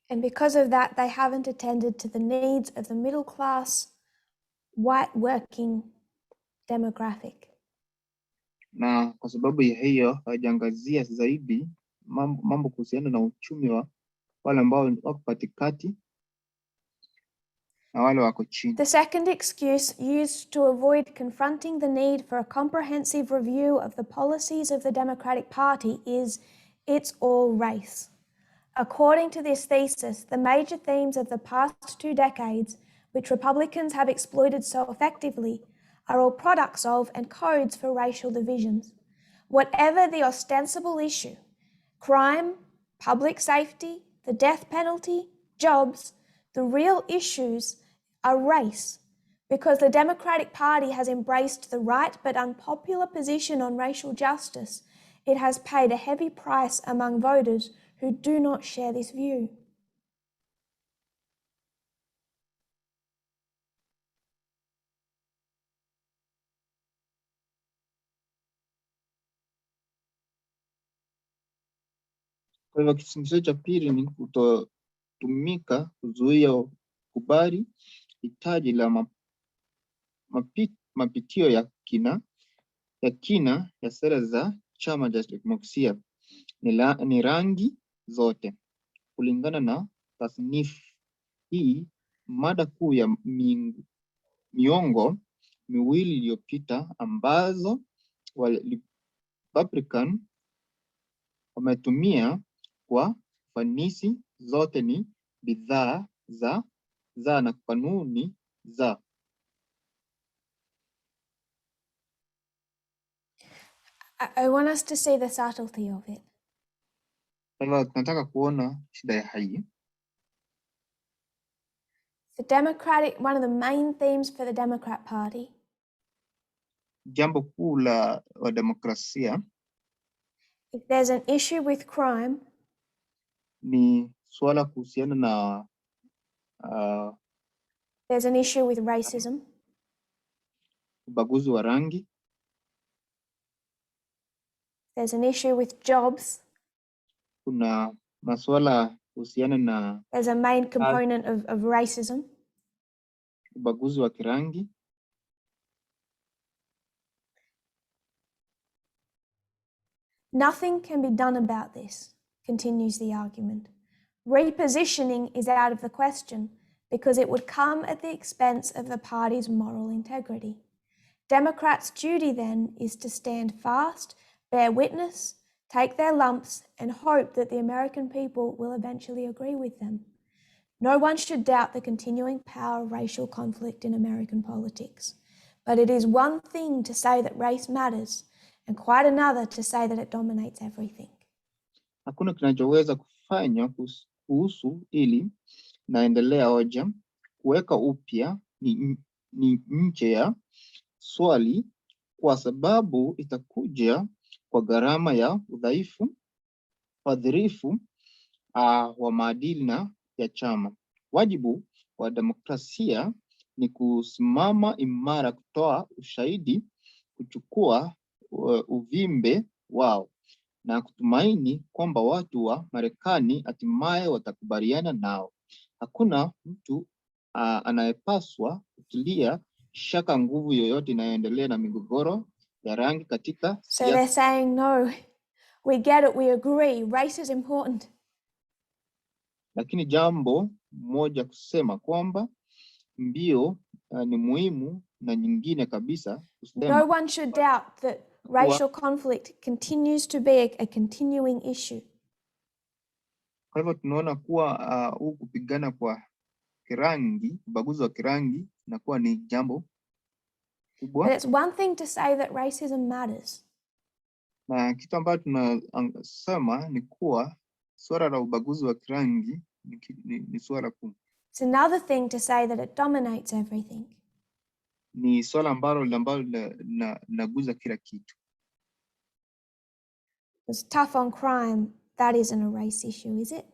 And because of that, they haven't attended to the needs of the middle class, white working demographic.
Na kwa sababu ya hiyo hawajaangazia zaidi mambo kuhusiana na uchumi wa wale ambao wako katikati na wale wako chini.
The second excuse used to avoid confronting the need for a comprehensive review of the policies of the Democratic Party is it's all race. According to this thesis, the major themes of the past 2 decades, which Republicans have exploited so effectively, are all products of and codes for racial divisions. Whatever the ostensible issue, crime, public safety, the death penalty, jobs, the real issues are race, because the Democratic Party has embraced the right but unpopular position on racial justice. It has paid a heavy price among voters who do not share this view.
Kwa hivyo kisingizio cha pili ni kutotumika kuzuia kubali hitaji la mapitio ya kina ya sera za chama cha demokrasia ni rangi zote. Kulingana na tasnifu hii, mada kuu ya miongo miwili iliyopita ambazo Republican wametumia kwa ufanisi zote ni bidhaa za na kanuni za.
I want us to see the subtlety of it.
Tunataka kuona shida ya hii.
One of the main themes for the Democrat Party,
jambo kuu la demokrasia,
if there's an issue with crime,
ni swala kuhusiana na
there's an issue with racism,
ubaguzi wa rangi,
there's an issue with jobs,
kuna masuala kuhusiana na
there's a main component of racism,
ubaguzi wa kirangi.
Nothing can be done about this, continues the argument. Repositioning is out of the question because it would come at the expense of the party's moral integrity. Democrats' duty then is to stand fast, bear witness, take their lumps, and hope that the American people will eventually agree with them. No one should doubt the continuing power of racial conflict in American politics, but it is one thing to say that race matters and quite another to say that it dominates everything.
Hakuna kinachoweza kufanywa kuhusu ili naendelea hoja kuweka upya ni nje ya swali, kwa sababu itakuja kwa gharama ya udhaifu wa maadili na ya chama. Wajibu wa demokrasia ni kusimama imara, kutoa ushahidi, kuchukua uvimbe wao na kutumaini kwamba watu wa Marekani hatimaye watakubaliana nao. Hakuna mtu anayepaswa kutilia shaka nguvu yoyote inayoendelea na migogoro ya rangi katika
So they're saying, no, we get it, we agree, race is important.
Lakini jambo moja kusema kwamba mbio ni muhimu, na nyingine kabisa kusema
No one should doubt that racial conflict continues to be a continuing issue.
Kwa hivyo tunaona kuwa huu kupigana kwa kirangi, ubaguzi wa kirangi, na kuwa ni jambo kubwa.
But it's one thing to say that racism matters.
Na kitu ambacho tunasema ni kuwa swala la ubaguzi wa kirangi ni swala kuu.
It's another thing to say that it dominates everything.
Ni swala ambalo linaguza kila kitu.
It's tough on crime. That isn't a race issue, is it?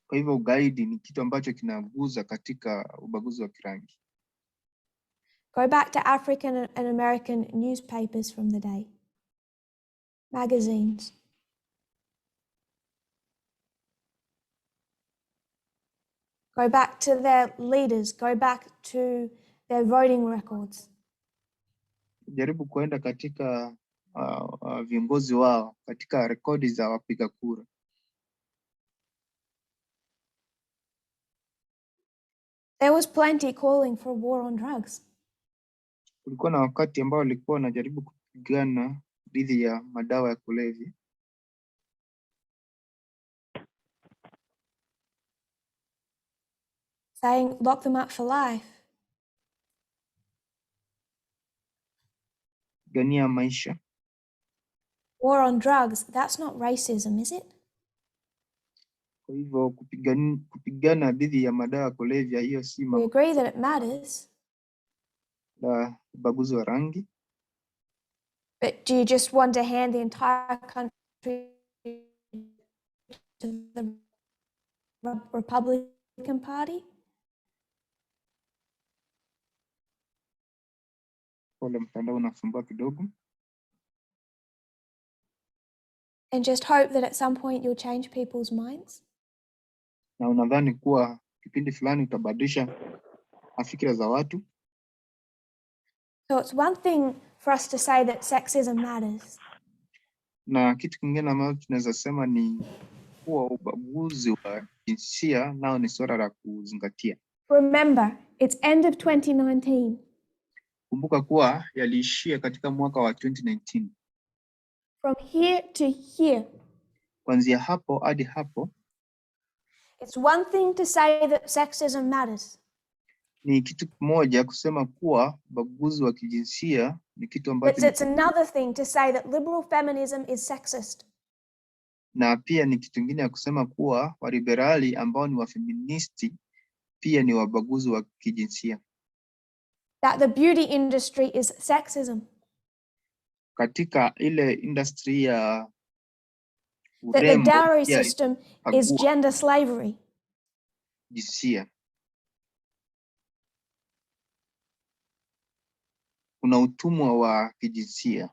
Kwa hivyo ugaidi ni kitu ambacho kinaguza katika ubaguzi wa kirangi.
Go back to African and American newspapers from the day. Magazines. Go back to their leaders. Go back to their voting records.
Jaribu kuenda katika viongozi wao, katika rekodi za wapiga kura.
There was plenty calling for a war on drugs.
Kulikuwa na wakati ambao walikuwa wanajaribu kupigana dhidi ya madawa ya kulevya.
Saying lock them up for life.
Gania maisha.
War on drugs, that's not racism, is it?
Kwa hivyo kupigana dhidi ya madawa ya kulevya, hiyo si
We agree that it matters.
La ubaguzi wa rangi.
But do you just want to hand the entire country to the Republican Party?
Pole, mtandao unasumbua kidogo.
And just hope that at some point you'll change people's minds?
Na unadhani kuwa kipindi fulani utabadilisha fikra za watu?
So it's one thing for us to say that sexism matters.
Na kitu kingine ambacho tunaweza sema ni kuwa ubaguzi wa jinsia nao ni swala la kuzingatia.
Remember, it's end of 2019.
Kumbuka kuwa yaliishia katika mwaka wa 2019.
From here to here.
Kuanzia hapo hadi hapo.
It's one thing to say that sexism matters.
Ni kitu kimoja kusema kuwa ubaguzi wa kijinsia ni kitu ambacho.
But it's another thing to say that liberal feminism is sexist.
Na pia ni kitu kingine ya kusema kuwa waliberali ambao ni wafeministi pia ni wabaguzi wa kijinsia.
That the beauty industry is sexism.
Katika ile industry ya
urembo, that the dowry system is gender slavery.
Jinsia. Kuna utumwa wa kijinsia.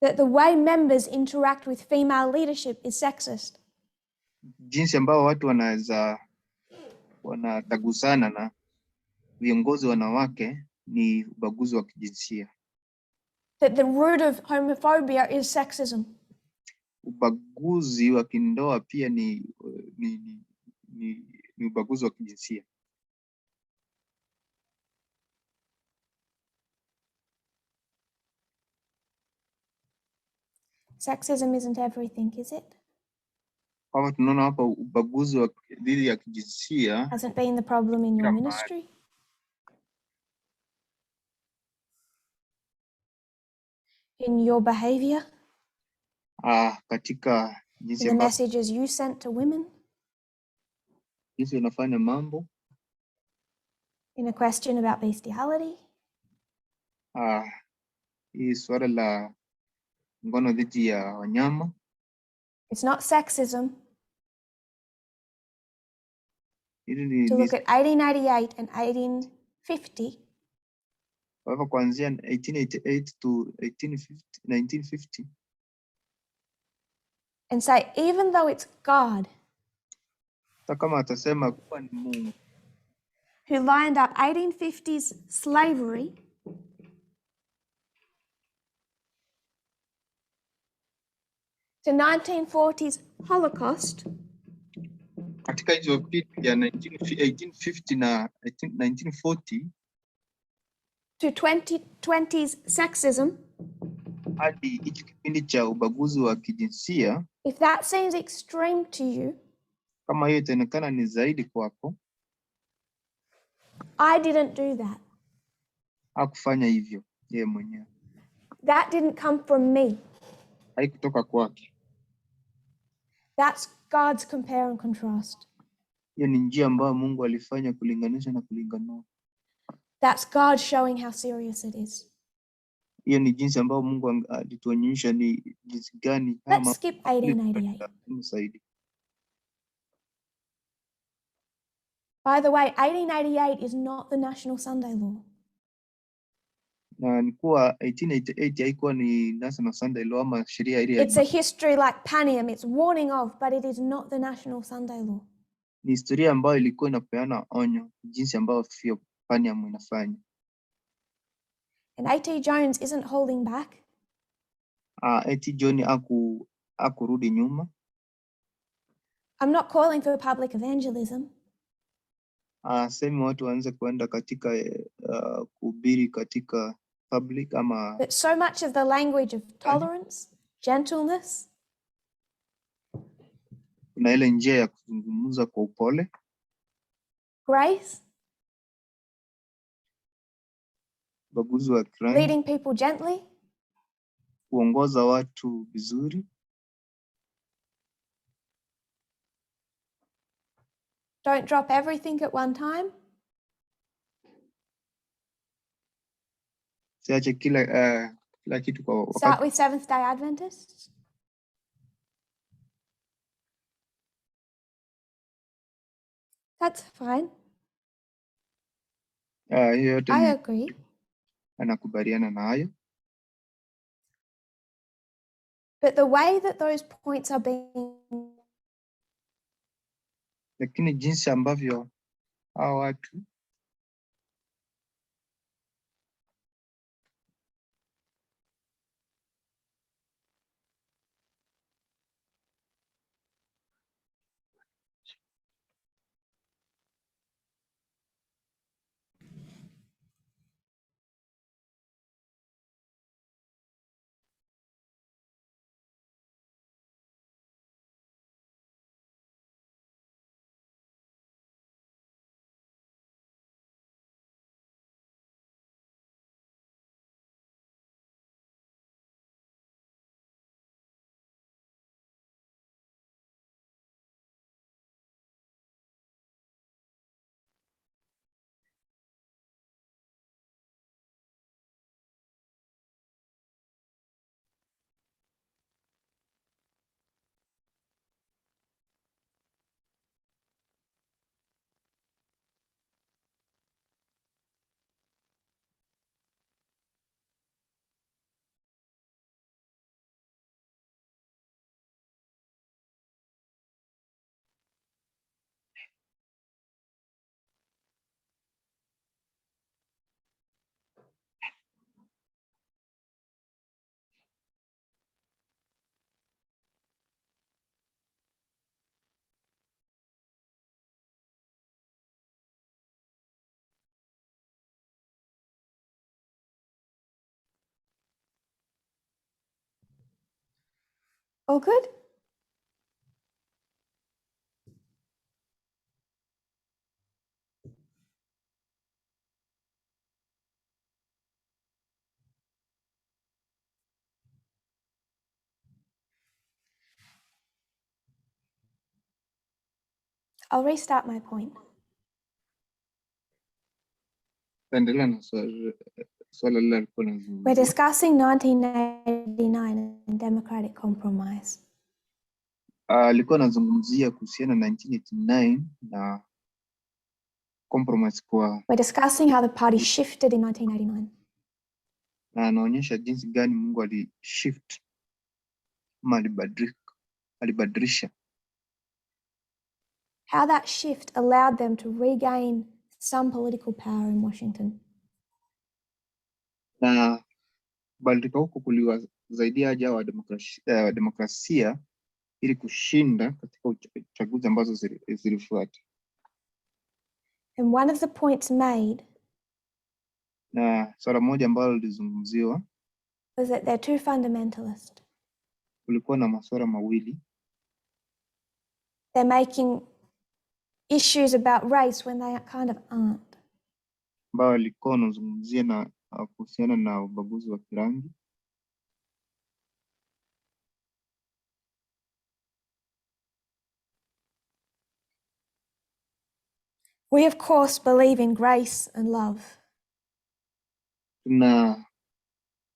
That the way members interact with female leadership is sexist.
Jinsi ambao watu wanatagusana na viongozi wanawake ni ubaguzi wa kijinsia.
That the root of homophobia is sexism.
Ubaguzi wa kindoa pia ni ubaguzi wa kijinsia.
Sexism isn't everything, is it?
Kama tunaona hapa ubaguzi wa dhidi ya kijinsia
hasn't been the problem in your ministry? In your behavior?
Katika jinsi
the messages you sent to women?
Jinsi unafanya mambo?
In a question about bestiality?
Hii swala la ngono dhidi ya wanyama.
It's not sexism to look at 1888 and 1850.
Kwa kuanzia 1888 to 1950.
and say, even though it's God
hata kama atasema kuwa ni Mungu
who lined up 1850s slavery to 1940s Holocaust,
katika hizo vitu ya 1850 na 1940
to 2020s sexism,
hadi hicho kipindi cha ubaguzi wa kijinsia,
if that seems extreme to you,
kama hiyo itaonekana ni zaidi kwako,
I didn't do that.
hakufanya hivyo yeye mwenyewe.
That didn't come from me.
Haikutoka kwake.
That's God's compare and contrast.
Hiyo ni njia ambayo Mungu alifanya kulinganisha na kulinganua.
That's God showing how serious it is.
Hiyo ni jinsi ambayo Mungu alituonyesha ni jinsi gani
Let's skip 1888.
zaidi.
By the way, 1888 is not the National Sunday Law.
Na ni kuwa 1888 haikuwa ni National Sunday Law ama sheria ile.
It's a history like Panium. It's warning of, but it is not the National Sunday Law.
Ni historia ambayo ilikuwa inapeana onyo jinsi ambayo Panium inafanya.
And A.T. Jones isn't holding back.
A.T. Jones hakurudi nyuma.
I'm not calling for public evangelism.
Sema watu waanze kuenda katika kuhubiri katika public ama.
But so much of the language of tolerance, gentleness,
kuna ile njia ya kuzungumza kwa upole,
grace,
ubaguzi wa kirani,
leading people gently,
kuongoza watu vizuri,
don't drop everything at one time,
siache kila kitu kwa wakati.
start with Seventh-day Adventists. That's fine.
Hiyo yote
I agree.
anakubaliana na hayo.
But the way that those points are being,
lakini jinsi ambavyo hao watu
all good? I'll restart my point.
endelea na swala lile alikuwa
We're
anazungumzia.
discussing 1989 and democratic compromise.
Alikuwa anazungumzia kuhusiana na 1989 na compromise kwa.
We're discussing how the party shifted in 1989.
Na anaonyesha jinsi gani Mungu alishift ama alibadilika. alibadilisha.
How that shift allowed them to regain some political power in Washington.
Na kubadilika huko kuliwasaidia haja wa demokrasia ili kushinda katika uchaguzi ambazo zilifuata.
And one of the points made
Na swala moja ambalo lilizungumziwa
was that they're too fundamentalist.
Kulikuwa na masuala mawili.
They're making issues about race when they kind of aren't.
Ambao walikuwa wanazungumzia na kuhusiana na ubaguzi wa kirangi.
We of course believe in grace and love.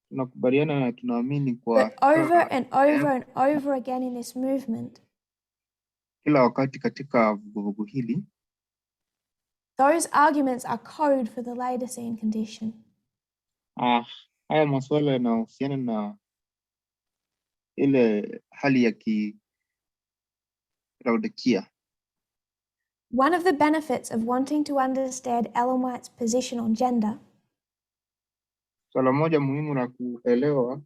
Tunakubaliana na tunaamini kwa
But over and over and over again in this movement,
kila wakati katika vuguvugu hili,
those arguments are code for the Laodecan condition.
Haya masuala yanahusiana na ile hali ya Laodekia.
One of the benefits of wanting to understand Ellen White's position on gender
Swala moja muhimu la kuelewa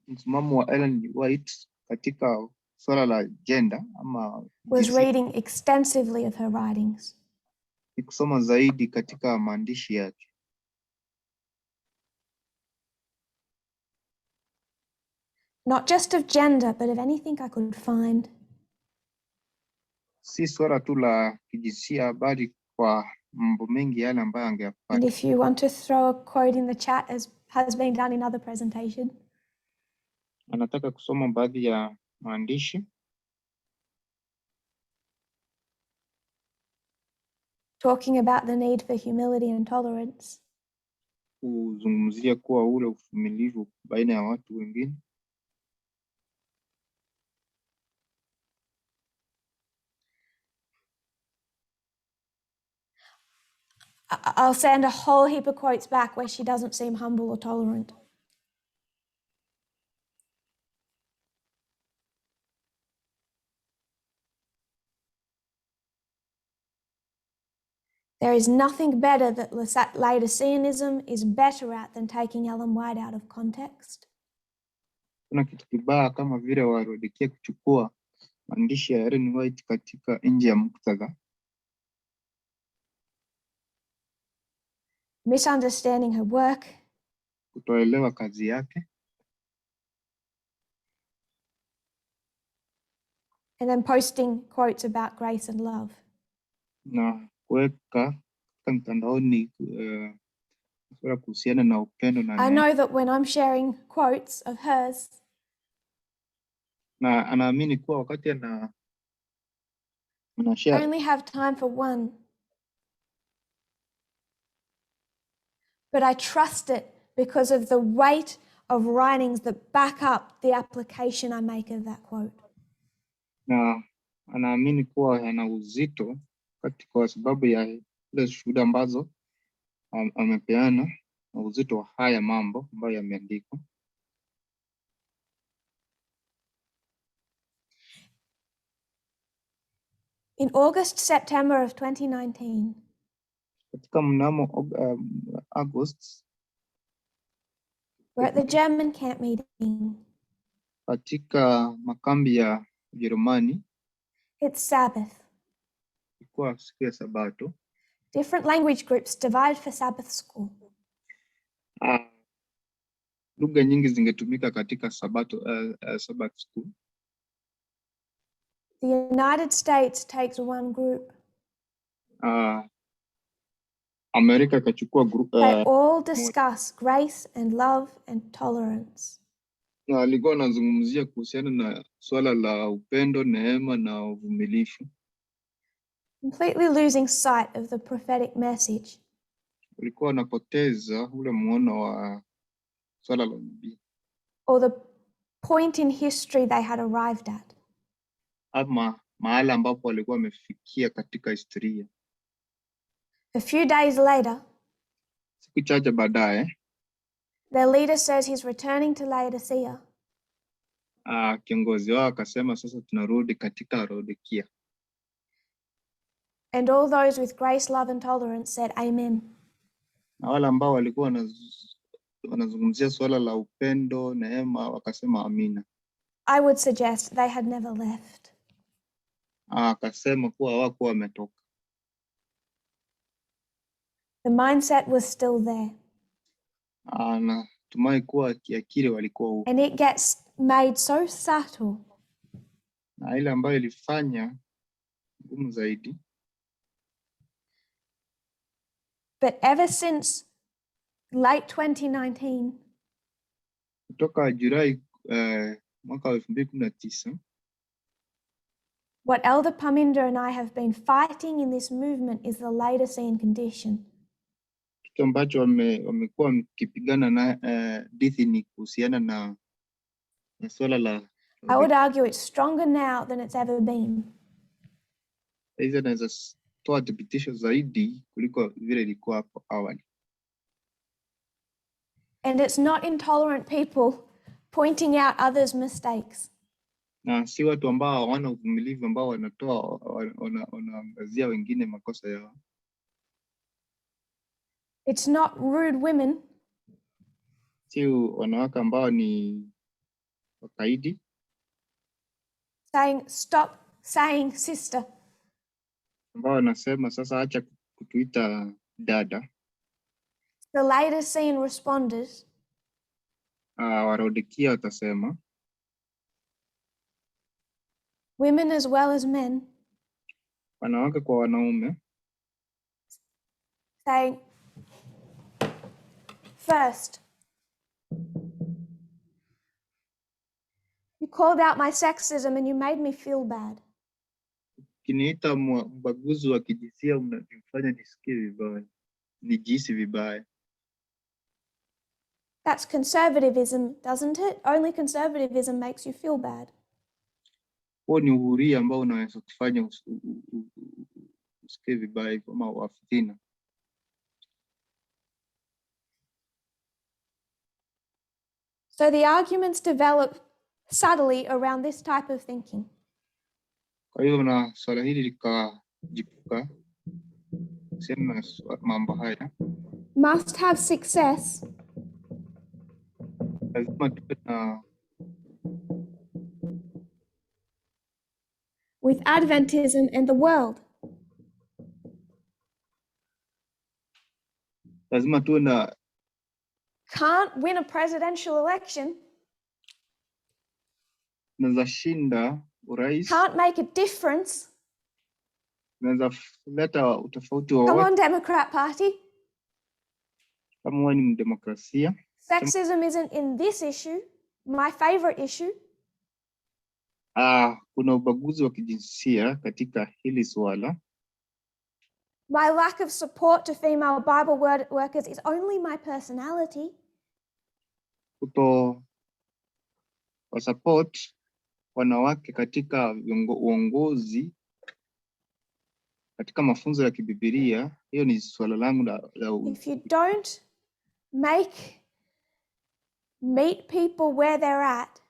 msimamo wa Ellen White katika swala la gender ama
was reading extensively of her writings.
Ni kusoma zaidi katika maandishi yake.
Not just of gender, but of anything I could find.
Si swala tu la kijinsia bali kwa mambo mengi yale ambayo angeyapata.
And if you want to throw a quote in the chat, as has been done in other presentation.
Anataka kusoma baadhi ya maandishi.
Talking about the need for humility and tolerance.
Kuzungumzia kuwa ule uvumilivu baina ya watu wengine.
I'll send a whole heap of quotes back where she doesn't seem humble or tolerant. There is nothing better that Laodiceanism is better at than taking Ellen White out of context.
Kuna kitu kibaya kama vile Laodekia kuchukua maandishi ya Ellen White katika nje ya muktadha.
Misunderstanding her work.
Kutoelewa kazi yake.
And then posting quotes about grace and love.
Na kuweka mtandaoni kuhusiana na upendo na
I know that when I'm sharing quotes of hers,
na anaamini kuwa wakati
I
share
only have time for one. But I trust it because of the weight of writings that back up the application I make of that quote.
Na anaamini kuwa yana uzito kwa sababu ya ile shuhuda ambazo amepeana na uzito wa haya mambo ambayo yameandikwa.
In August, September of 2019,
katika mnamo August,
we're at the German camp meeting.
Katika makambi ya Ujerumani.
It's Sabbath.
Ilikuwa siku ya Sabato.
Different language groups divide for Sabbath school.
Lugha nyingi zingetumika katika Sabbath school.
The United States takes one group.
Amerika ikachukua group.
They all discuss grace and love and tolerance.
Na alikuwa anazungumzia kuhusiana na swala la upendo, neema na uvumilivu.
Completely losing sight of the prophetic message.
Walikuwa wanapoteza ule muono wa swala la nabii.
Or the point in history they had arrived at.
Ama mahala ambapo walikuwa wamefikia katika historia.
A few days later,
siku chache baadaye,
their leader says he's returning to Laodicea.
kiongozi wao akasema sasa tunarudi katika Laodekia.
And all those with grace, love and tolerance said amen.
Na wale ambao walikuwa wanazungumzia swala la upendo, neema, wakasema amina.
I would suggest they had never left.
Akasema kuwa hawakuwa wametoka.
The mindset was still there.
Na tumai kuwa kiakili walikuwa huko.
And it gets made so subtle.
Na ile ambayo ilifanya ngumu zaidi.
But ever since late 2019,
kutoka Julai mwaka wa 2019,
what Elder Parminder and I have been fighting in this movement is the Laodecan condition.
Kitu ambacho wamekuwa mkipigana na dithi ni kuhusiana na swala la
I would argue it's stronger now than it's ever been.
Hizo naweza toa thibitisho zaidi kuliko vile ilikuwa hapo awali.
And it's not intolerant people pointing out others' mistakes.
Na si watu ambao hawana uvumilivu ambao wanaangazia wengine makosa yao.
It's not rude women.
Si wanawake ambao ni wakaidi.
Saying stop saying sister.
Ambao wanasema sasa acha kutuita dada.
The Laodecan responders.
Laodekia watasema.
Women as well as men.
Wanawake kwa wanaume.
Saying first, you called out my sexism and you made me feel bad.
Kiniita mbaguzi wa kijinsia unanifanya nisikie vibaya. Nijihisi vibaya.
That's conservatism, doesn't it? Only conservatism makes you feel bad.
Huo ni uhuria ambao unaweza kufanya usikie vibaya kama wafitina.
So the arguments develop subtly around this type of thinking.
Kwa hiyo na swala hili likajipuka sema na mambo haya.
Must have success.
Lazima tuwe na
with Adventism and the world.
Lazima tuwe na
can't win a presidential election.
Naweza shinda urais.
Can't make a difference.
Naweza leta utofauti
Come
wowote.
on, Democrat Party.
Kama wewe ni mdemokrasia.
Sexism isn't in this issue, my favorite issue.
Kuna ubaguzi wa kijinsia katika hili swala.
My lack of support to female Bible workers is only my personality.
Kuto support wanawake katika uongozi katika mafunzo ya kibibilia, hiyo ni swala langu la
If you don't meet people where they're at,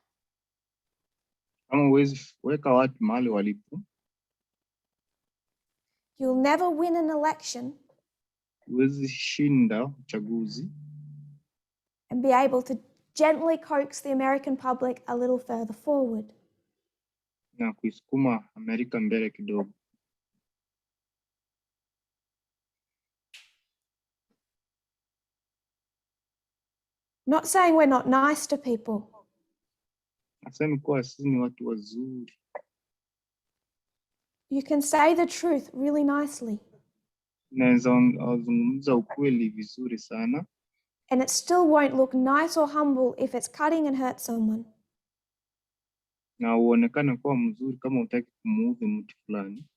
kama huwezi weka watu mahali walipo,
you'll never win an election.
Huwezi shinda uchaguzi.
And be able to gently coax the American public a little further forward.
Na kuisukuma Amerika mbele kidogo.
Not saying we're not nice to people.
Nasema kuwa sisi ni watu wazuri.
You can say the truth really nicely.
Naweza zungumza ukweli vizuri sana.
And it still won't look nice or humble if it's cutting and hurt someone.
Na uonekane kuwa mzuri kama hutaki kumuudhi mtu fulani.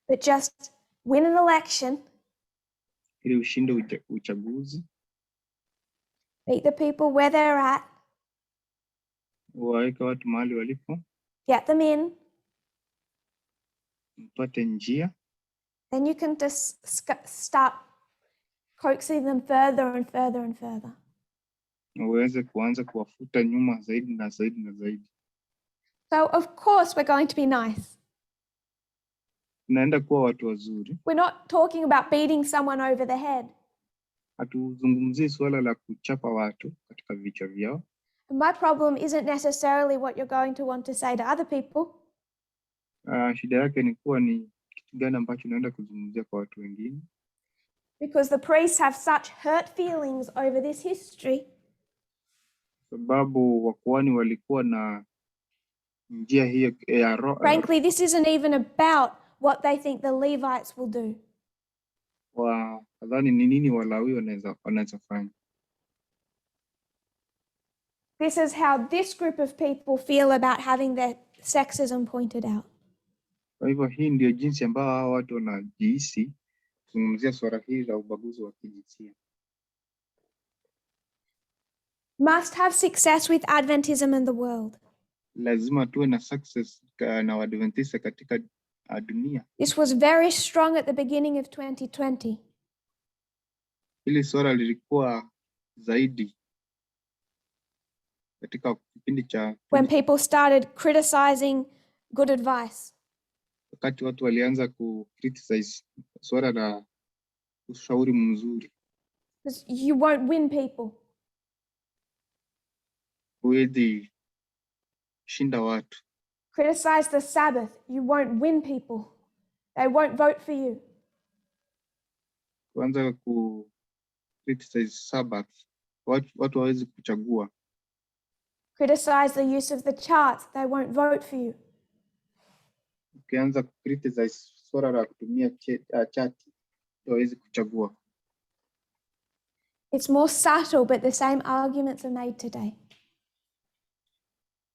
But just win an election.
Ili ushinde uchaguzi.
Meet the people where they're at.
Waweke watu mahali walipo.
Get them in.
Mpate njia.
Then you can just start coaxing them further and further and further.
Uweze kuanza kuwafuta nyuma zaidi na zaidi na zaidi.
So of course we're going to be nice.
Tunaenda kuwa watu wazuri.
We're not talking about beating someone over the head.
Hatuzungumzii suala la kuchapa watu katika vichwa vyao.
My problem isn't necessarily what you're going to want to say to other people.
Shida yake ni kuwa ni kitu gani ambacho unaenda kuzungumzia kwa watu wengine.
Because the priests have such hurt feelings over this history.
Sababu wakuhani walikuwa na njia hiyo ya roho.
Frankly, this isn't even about what they think the Levites will do.
Nadhani ni nini Walawi wanaweza fanya.
This is how this group of people feel about having their sexism pointed out.
Kwa hivyo hii ndio jinsi ambao hao watu wanajihisi kuzungumzia swala hili la ubaguzi wa kijinsia.
Must have success with Adventism in the world.
Lazima tuwe na success na Waadventista katika dunia.
This was very strong at the beginning of 2020.
Hili swala lilikuwa zaidi katika kipindi cha
when people started criticizing good advice.
Wakati watu walianza criticize swala la ushauri mzuri.
Because you won't win people.
Huwezi shinda watu.
Criticize the Sabbath, you won't win people. They won't vote for you.
Kuanza criticize Sabbath, watu hawezi kuchagua.
Criticize the use of the charts, they won't vote for you.
Ukianza criticize swala la kutumia chati, hawezi kuchagua.
It's more subtle, but the same arguments are made today.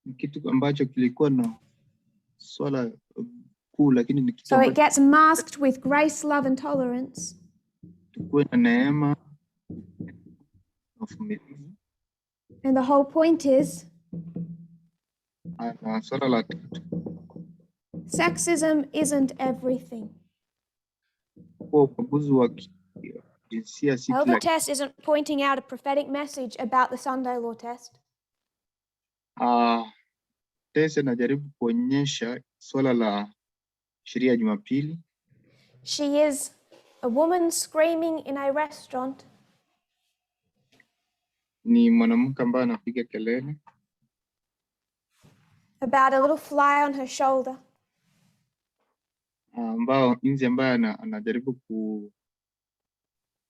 Ni kitu ambacho kilikuwa na swala kuu, lakini ni kitu
so it gets masked with grace, love and tolerance.
Tukuwe na neema na uvumilivu.
And the whole point is
swala la
sexism isn't everything.
Ubaguzi wa jinsia si
Elder Tess isn't pointing out a prophetic message about the Sunday law test.
Tess anajaribu kuonyesha swala la sheria ya Jumapili.
She is a woman screaming in a restaurant.
Ni mwanamke ambaye anapiga kelele
about a little fly on her shoulder.
Ambao inzi ambaye anajaribu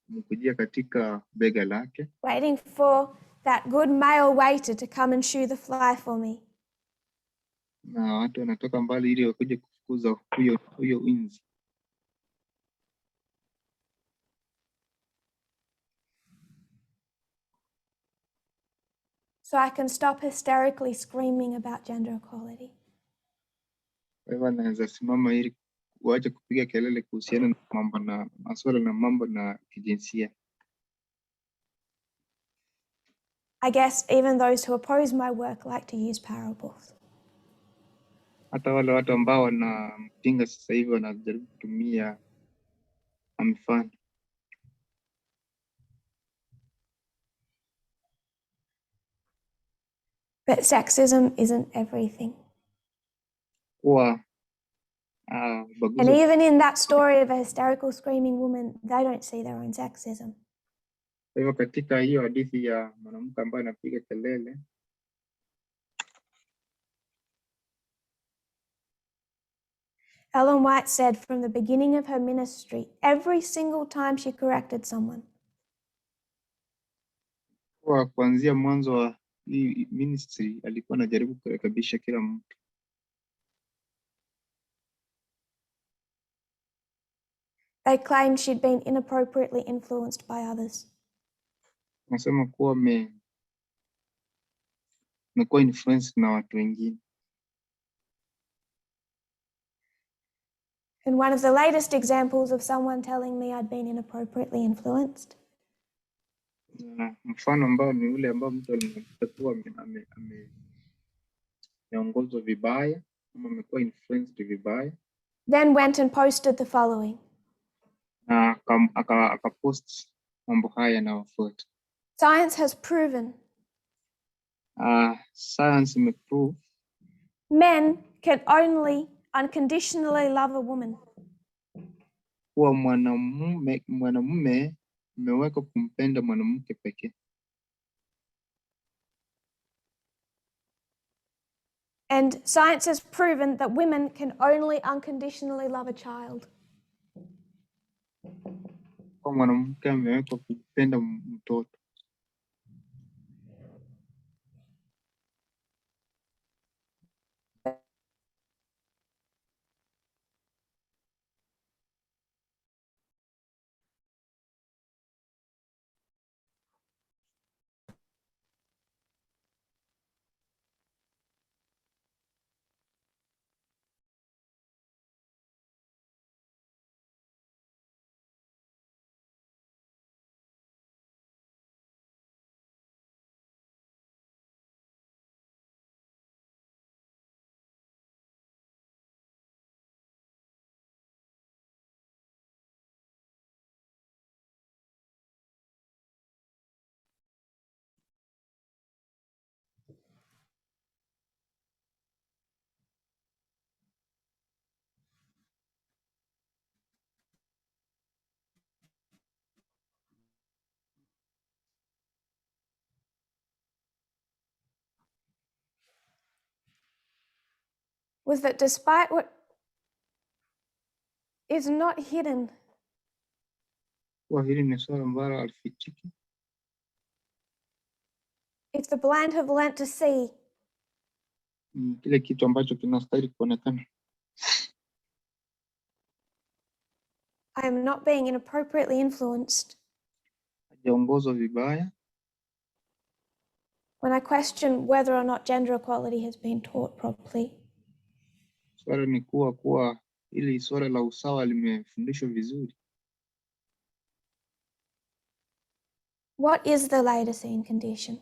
kumkujia katika bega lake.
Waiting for that good male waiter to come and shoo the fly for me.
Na watu wanatoka mbali ili wakuje kufukuza huyo inzi.
So I can stop hysterically screaming about gender equality.
Wewe naweza simama ili waache kupiga kelele kuhusiana na mambo na masuala na mambo na kijinsia.
I guess even those who oppose my work like to use parables.
Hata wale watu ambao wanampinga sasa hivi wanajaribu kutumia mifano.
But sexism isn't everything. And even in that story of a hysterical screaming woman, they don't see their own sexism.
Hivyo katika hiyo hadithi ya mwanamke ambaye anapiga kelele,
Ellen White said from the beginning of her ministry, every single time she corrected someone,
kuanzia mwanzo wa hii ministry alikuwa anajaribu kurekebisha kila mtu.
They claimed she'd been inappropriately influenced by others.
Nasema kuwa amekuwa influenced na watu wengine.
And one of the latest examples of someone telling me I'd been inappropriately influenced.
Mfano ambao ni ule ambao mtu alikuwa ameongozwa vibaya ama amekuwa influenced vibaya.
Then went and posted the following.
Akapost mambo haya yanayofuata.
Science has proven
Science imeprove
men can only unconditionally love a woman.
kuwa mwanamume amewekwa kumpenda mwanamke pekee.
And science has proven that women can only unconditionally love a child.
Kwa mwanamke amewekwa kupenda mtoto.
Was that despite what is not hidden,
Kwa hili ni swala ambalo halifichiki.
if the blind have learnt to see,
Kile kitu ambacho kinastahili kuonekana.
I am not being inappropriately influenced.
Hajaongozwa vibaya.
When I question whether or not gender equality has been taught properly.
Swala ni kuwa ili swala la usawa limefundishwa vizuri.
What is the Laodecan condition?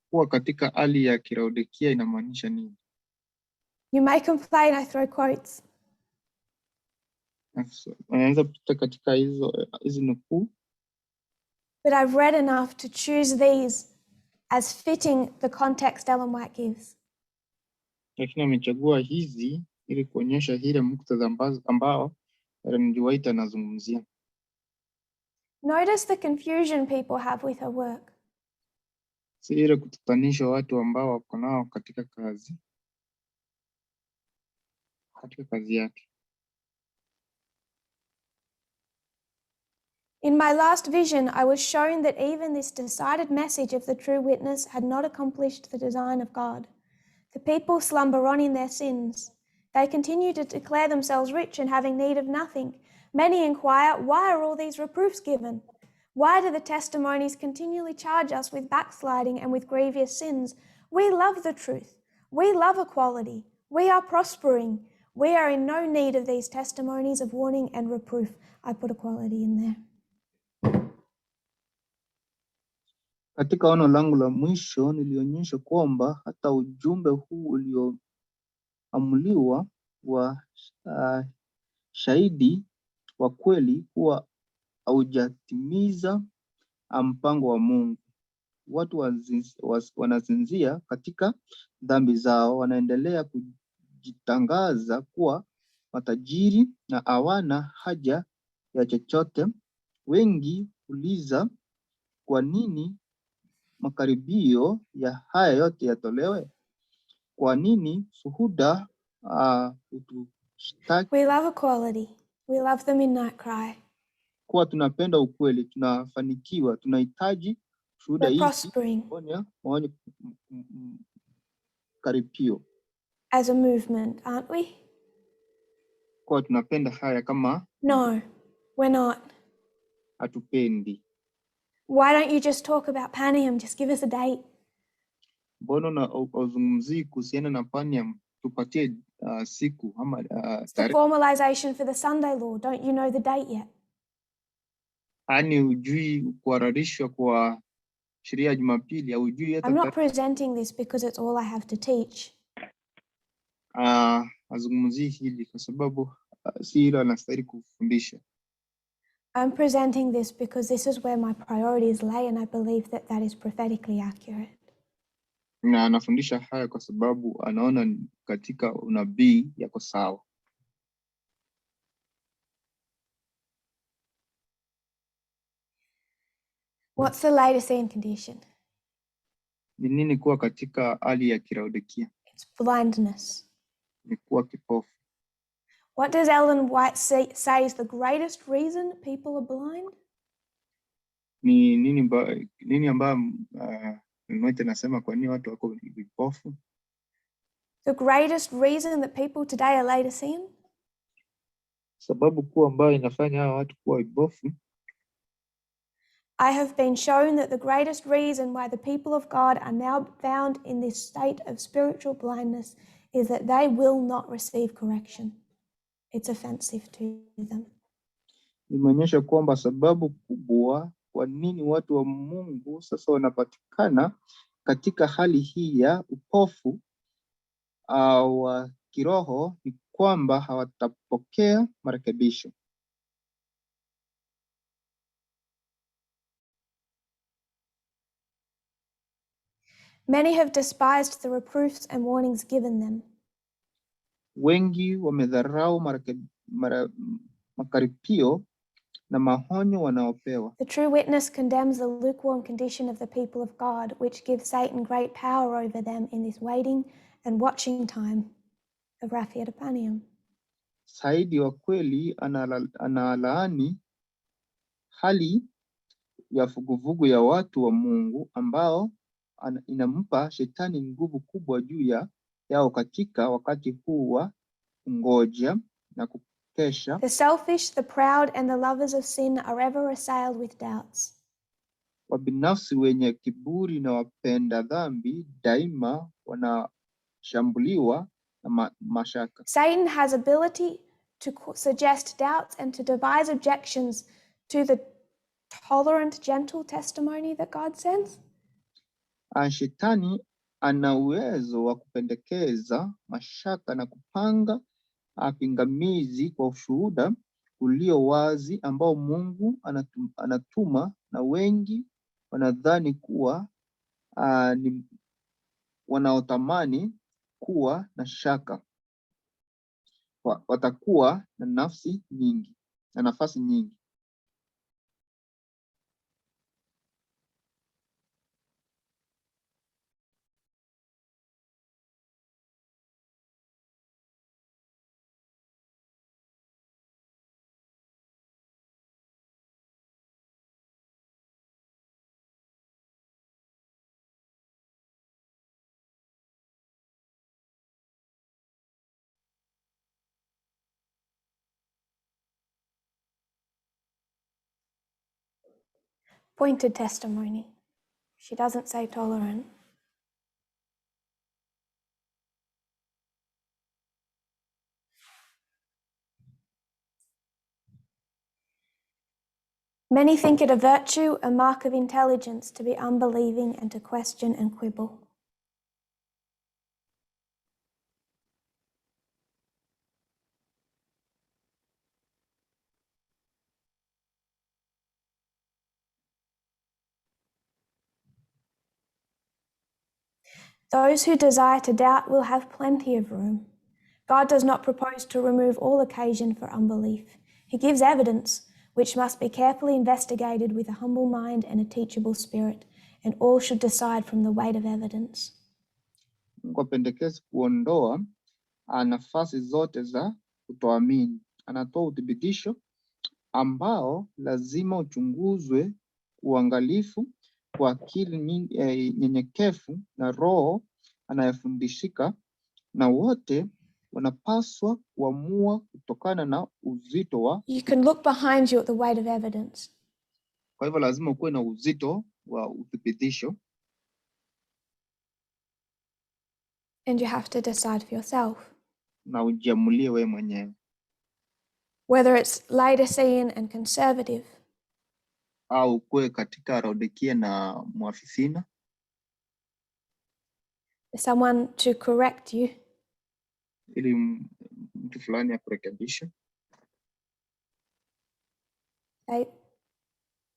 Kuwa katika hali ya Laodekia inamaanisha nini?
You may complain I throw quotes.
Anaweza kupita katika hizi nukuu.
But I've read enough to choose these as fitting the context Ellen White gives.
Lakini amechagua hizi ili kuonyesha ile muktadha ambao Ellen White anazungumzia.
Notice the confusion people have with her work.
Si ile kutatanisha watu ambao wako nao katika kazi yake.
In my last vision, I was shown that even this decided message of the true witness had not accomplished the design of God. The people slumber on in their sins. They continue to declare themselves rich and having need of nothing. Many inquire, why are all these reproofs given? Why do the testimonies continually charge us with backsliding and with grievous sins? We love the truth. We love equality. We are prospering. We are in no need of these testimonies of warning and reproof. I put equality in there.
Katika ono langu la mwisho nilionyesha kwamba hata ujumbe huu ulioamuliwa wa shahidi wa kweli kuwa haujatimiza mpango wa Mungu. Watu wanazinzia katika dhambi zao, wanaendelea kujitangaza kuwa matajiri na hawana haja ya chochote. Wengi uliza kwa nini makaribio ya haya yote yatolewe? Kwa nini shuhuda utushtaki?
We love equality. We love the midnight cry.
Kwa tunapenda ukweli, tunafanikiwa, tunahitaji shuhuda
We're
hii
prospering
maonyo karibio.
as a movement, aren't we?
Kwa tunapenda haya kama
No, we're not.
hatupendi.
Why don't you just talk about Panium? Just give us a date.
Mbona na uzungumzi kuhusiana na Panium? Tupatie siku ama
It's the formalization for the Sunday law. Don't you know the date yet?
Ani ujui kuharirishwa kwa sheria ya Jumapili, hujui hata.
I'm not presenting this because it's all I have to teach.
Azungumzi hili kwa sababu si hilo anastahili kufundisha.
I'm presenting this because this is where my priorities lay, and I believe that that is prophetically accurate.
Na anafundisha haya kwa sababu anaona katika unabii yako sawa.
What's the Laodecan condition?
Ni nini kuwa katika hali ya Laodekia?
It's blindness.
Ni kuwa kipofu.
What does Ellen White say is the greatest reason people are blind?
Ni nini ambayo White anasema kwa nini watu wako vipofu?
The greatest reason that people today are Laodecan?
Sababu kuu ambayo inafanya hawa watu kuwa vipofu,
I have been shown that the greatest reason why the people of God are now found in this state of spiritual blindness is that they will not receive correction. It's offensive to them.
imeonyesha kwamba sababu kubwa kwa nini watu wa Mungu sasa wanapatikana katika hali hii ya upofu wa kiroho ni kwamba hawatapokea marekebisho.
Many have despised the reproofs and warnings given them.
Wengi wamedharau makaripio na mahonyo wanaopewa.
The true witness condemns the lukewarm condition of the people of God, which gives Satan great power over them in this waiting and watching time of Raphia Depanium.
Saidi wa kweli analaani hali ya vuguvugu ya watu wa Mungu ambao inampa shetani nguvu kubwa juu yao katika wakati huu wa ngoja na kukesha.
The selfish, the proud, and the lovers of sin are ever assailed with doubts.
Wabinafsi wenye kiburi na wapenda dhambi daima wanashambuliwa na mashaka.
Satan has ability to suggest doubts and to devise objections to the tolerant, gentle testimony that God sends.
Shetani ana uwezo wa kupendekeza mashaka na kupanga pingamizi kwa ushuhuda ulio wazi ambao Mungu anatuma, na wengi wanadhani kuwa ni wanaotamani kuwa na shaka watakuwa na nafasi nyingi.
Pointed testimony. She doesn't say tolerant. Many think it a virtue, a mark of intelligence, to be unbelieving and to question and quibble. Those who desire to doubt will have plenty of room. God does not propose to remove all occasion for unbelief. He gives evidence, which must be carefully investigated with a humble mind and a teachable spirit, and all should decide from the weight of evidence.
Mungu apendekeza kuondoa nafasi zote za kutoamini. Anatoa uthibitisho ambao lazima uchunguzwe uangalifu kwa akili nyenyekevu na roho anayefundishika, na wote wanapaswa kuamua kutokana na uzito wa.
You can look behind you at the weight of evidence.
Kwa hivyo lazima ukuwe na uzito wa uthibitisho.
And you have to decide for yourself.
Na ujiamulie wewe mwenyewe.
Whether it's Laodecan and conservative.
Au kuwe katika Laodekia na muafisina.
Someone to correct you.
Ili mtu fulani akurekebishe.
They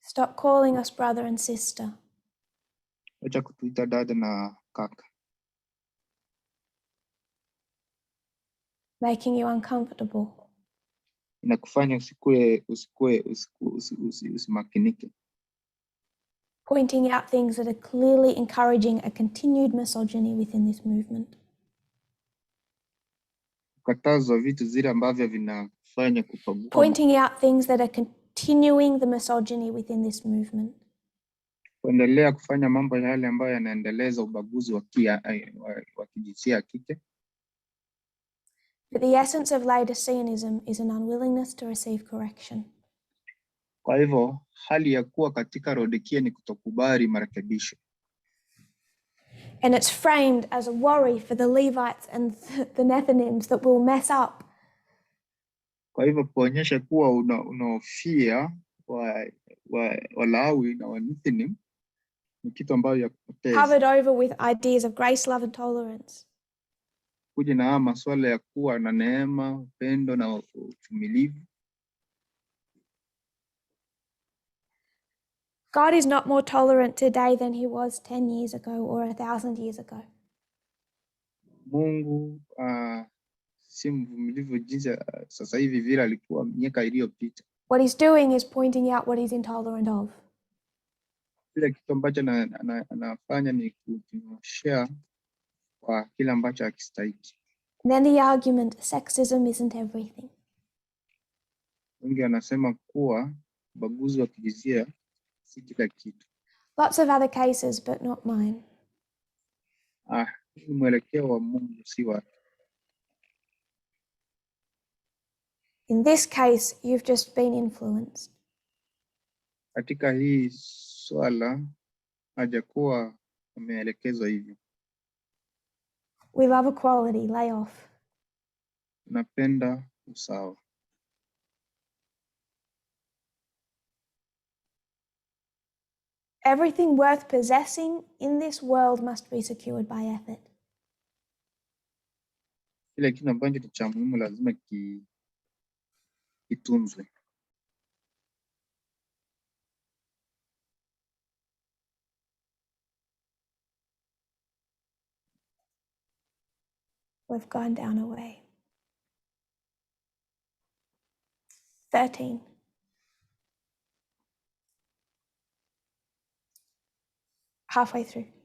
stop calling us brother and sister.
Acha kutuita dada na kaka,
Making you uncomfortable.
inakufanya usimakinike.
Pointing out things that are clearly encouraging a continued misogyny within this movement.
Kukatazwa vitu zile ambavyo vinafanya kupagua.
Pointing out things that are continuing the misogyny within this movement.
Kuendelea kufanya mambo yale ambayo yanaendeleza ubaguzi wa kijinsia ya kike.
But the essence of Laodiceanism is an unwillingness to receive correction.
Kwa hivyo hali ya kuwa katika Laodikia ni kutokubali marekebisho.
And it's framed as a worry for the Levites and the Nethinims that will mess up.
Kwa hivyo kuonyesha kuwa unahofia Walawi na Wanethinim ni kitu ambayo ya kupoteza.
Covered over with ideas of grace, love and tolerance.
Kuja na masuala ya kuwa na neema, upendo na uvumilivu.
God is not more tolerant today than he was 10 years ago or 1,000 years ago.
Mungu si mvumilivu jinsi sasa hivi vile alikuwa miaka iliyopita.
What he's doing is pointing out what he's intolerant of.
Kile kitu ambacho anafanya ni kutuonyesha kwa kile ambacho hakistahili.
And then the argument, sexism isn't everything.
Wengi anasema kuwa ubaguzi wa kijinsia si kila kitu.
Lots of other cases, but not mine.
Ni mwelekeo wa Mungu, si wake.
In this case, you've just been influenced.
Katika hii swala hajakuwa ameelekezwa hivyo.
We love equality, lay off.
Napenda usawa.
Everything worth possessing in this world must be secured by effort.
Kile kitu ambacho ni cha muhimu lazima kitunzwe.
We've gone down a way. 13. Halfway through.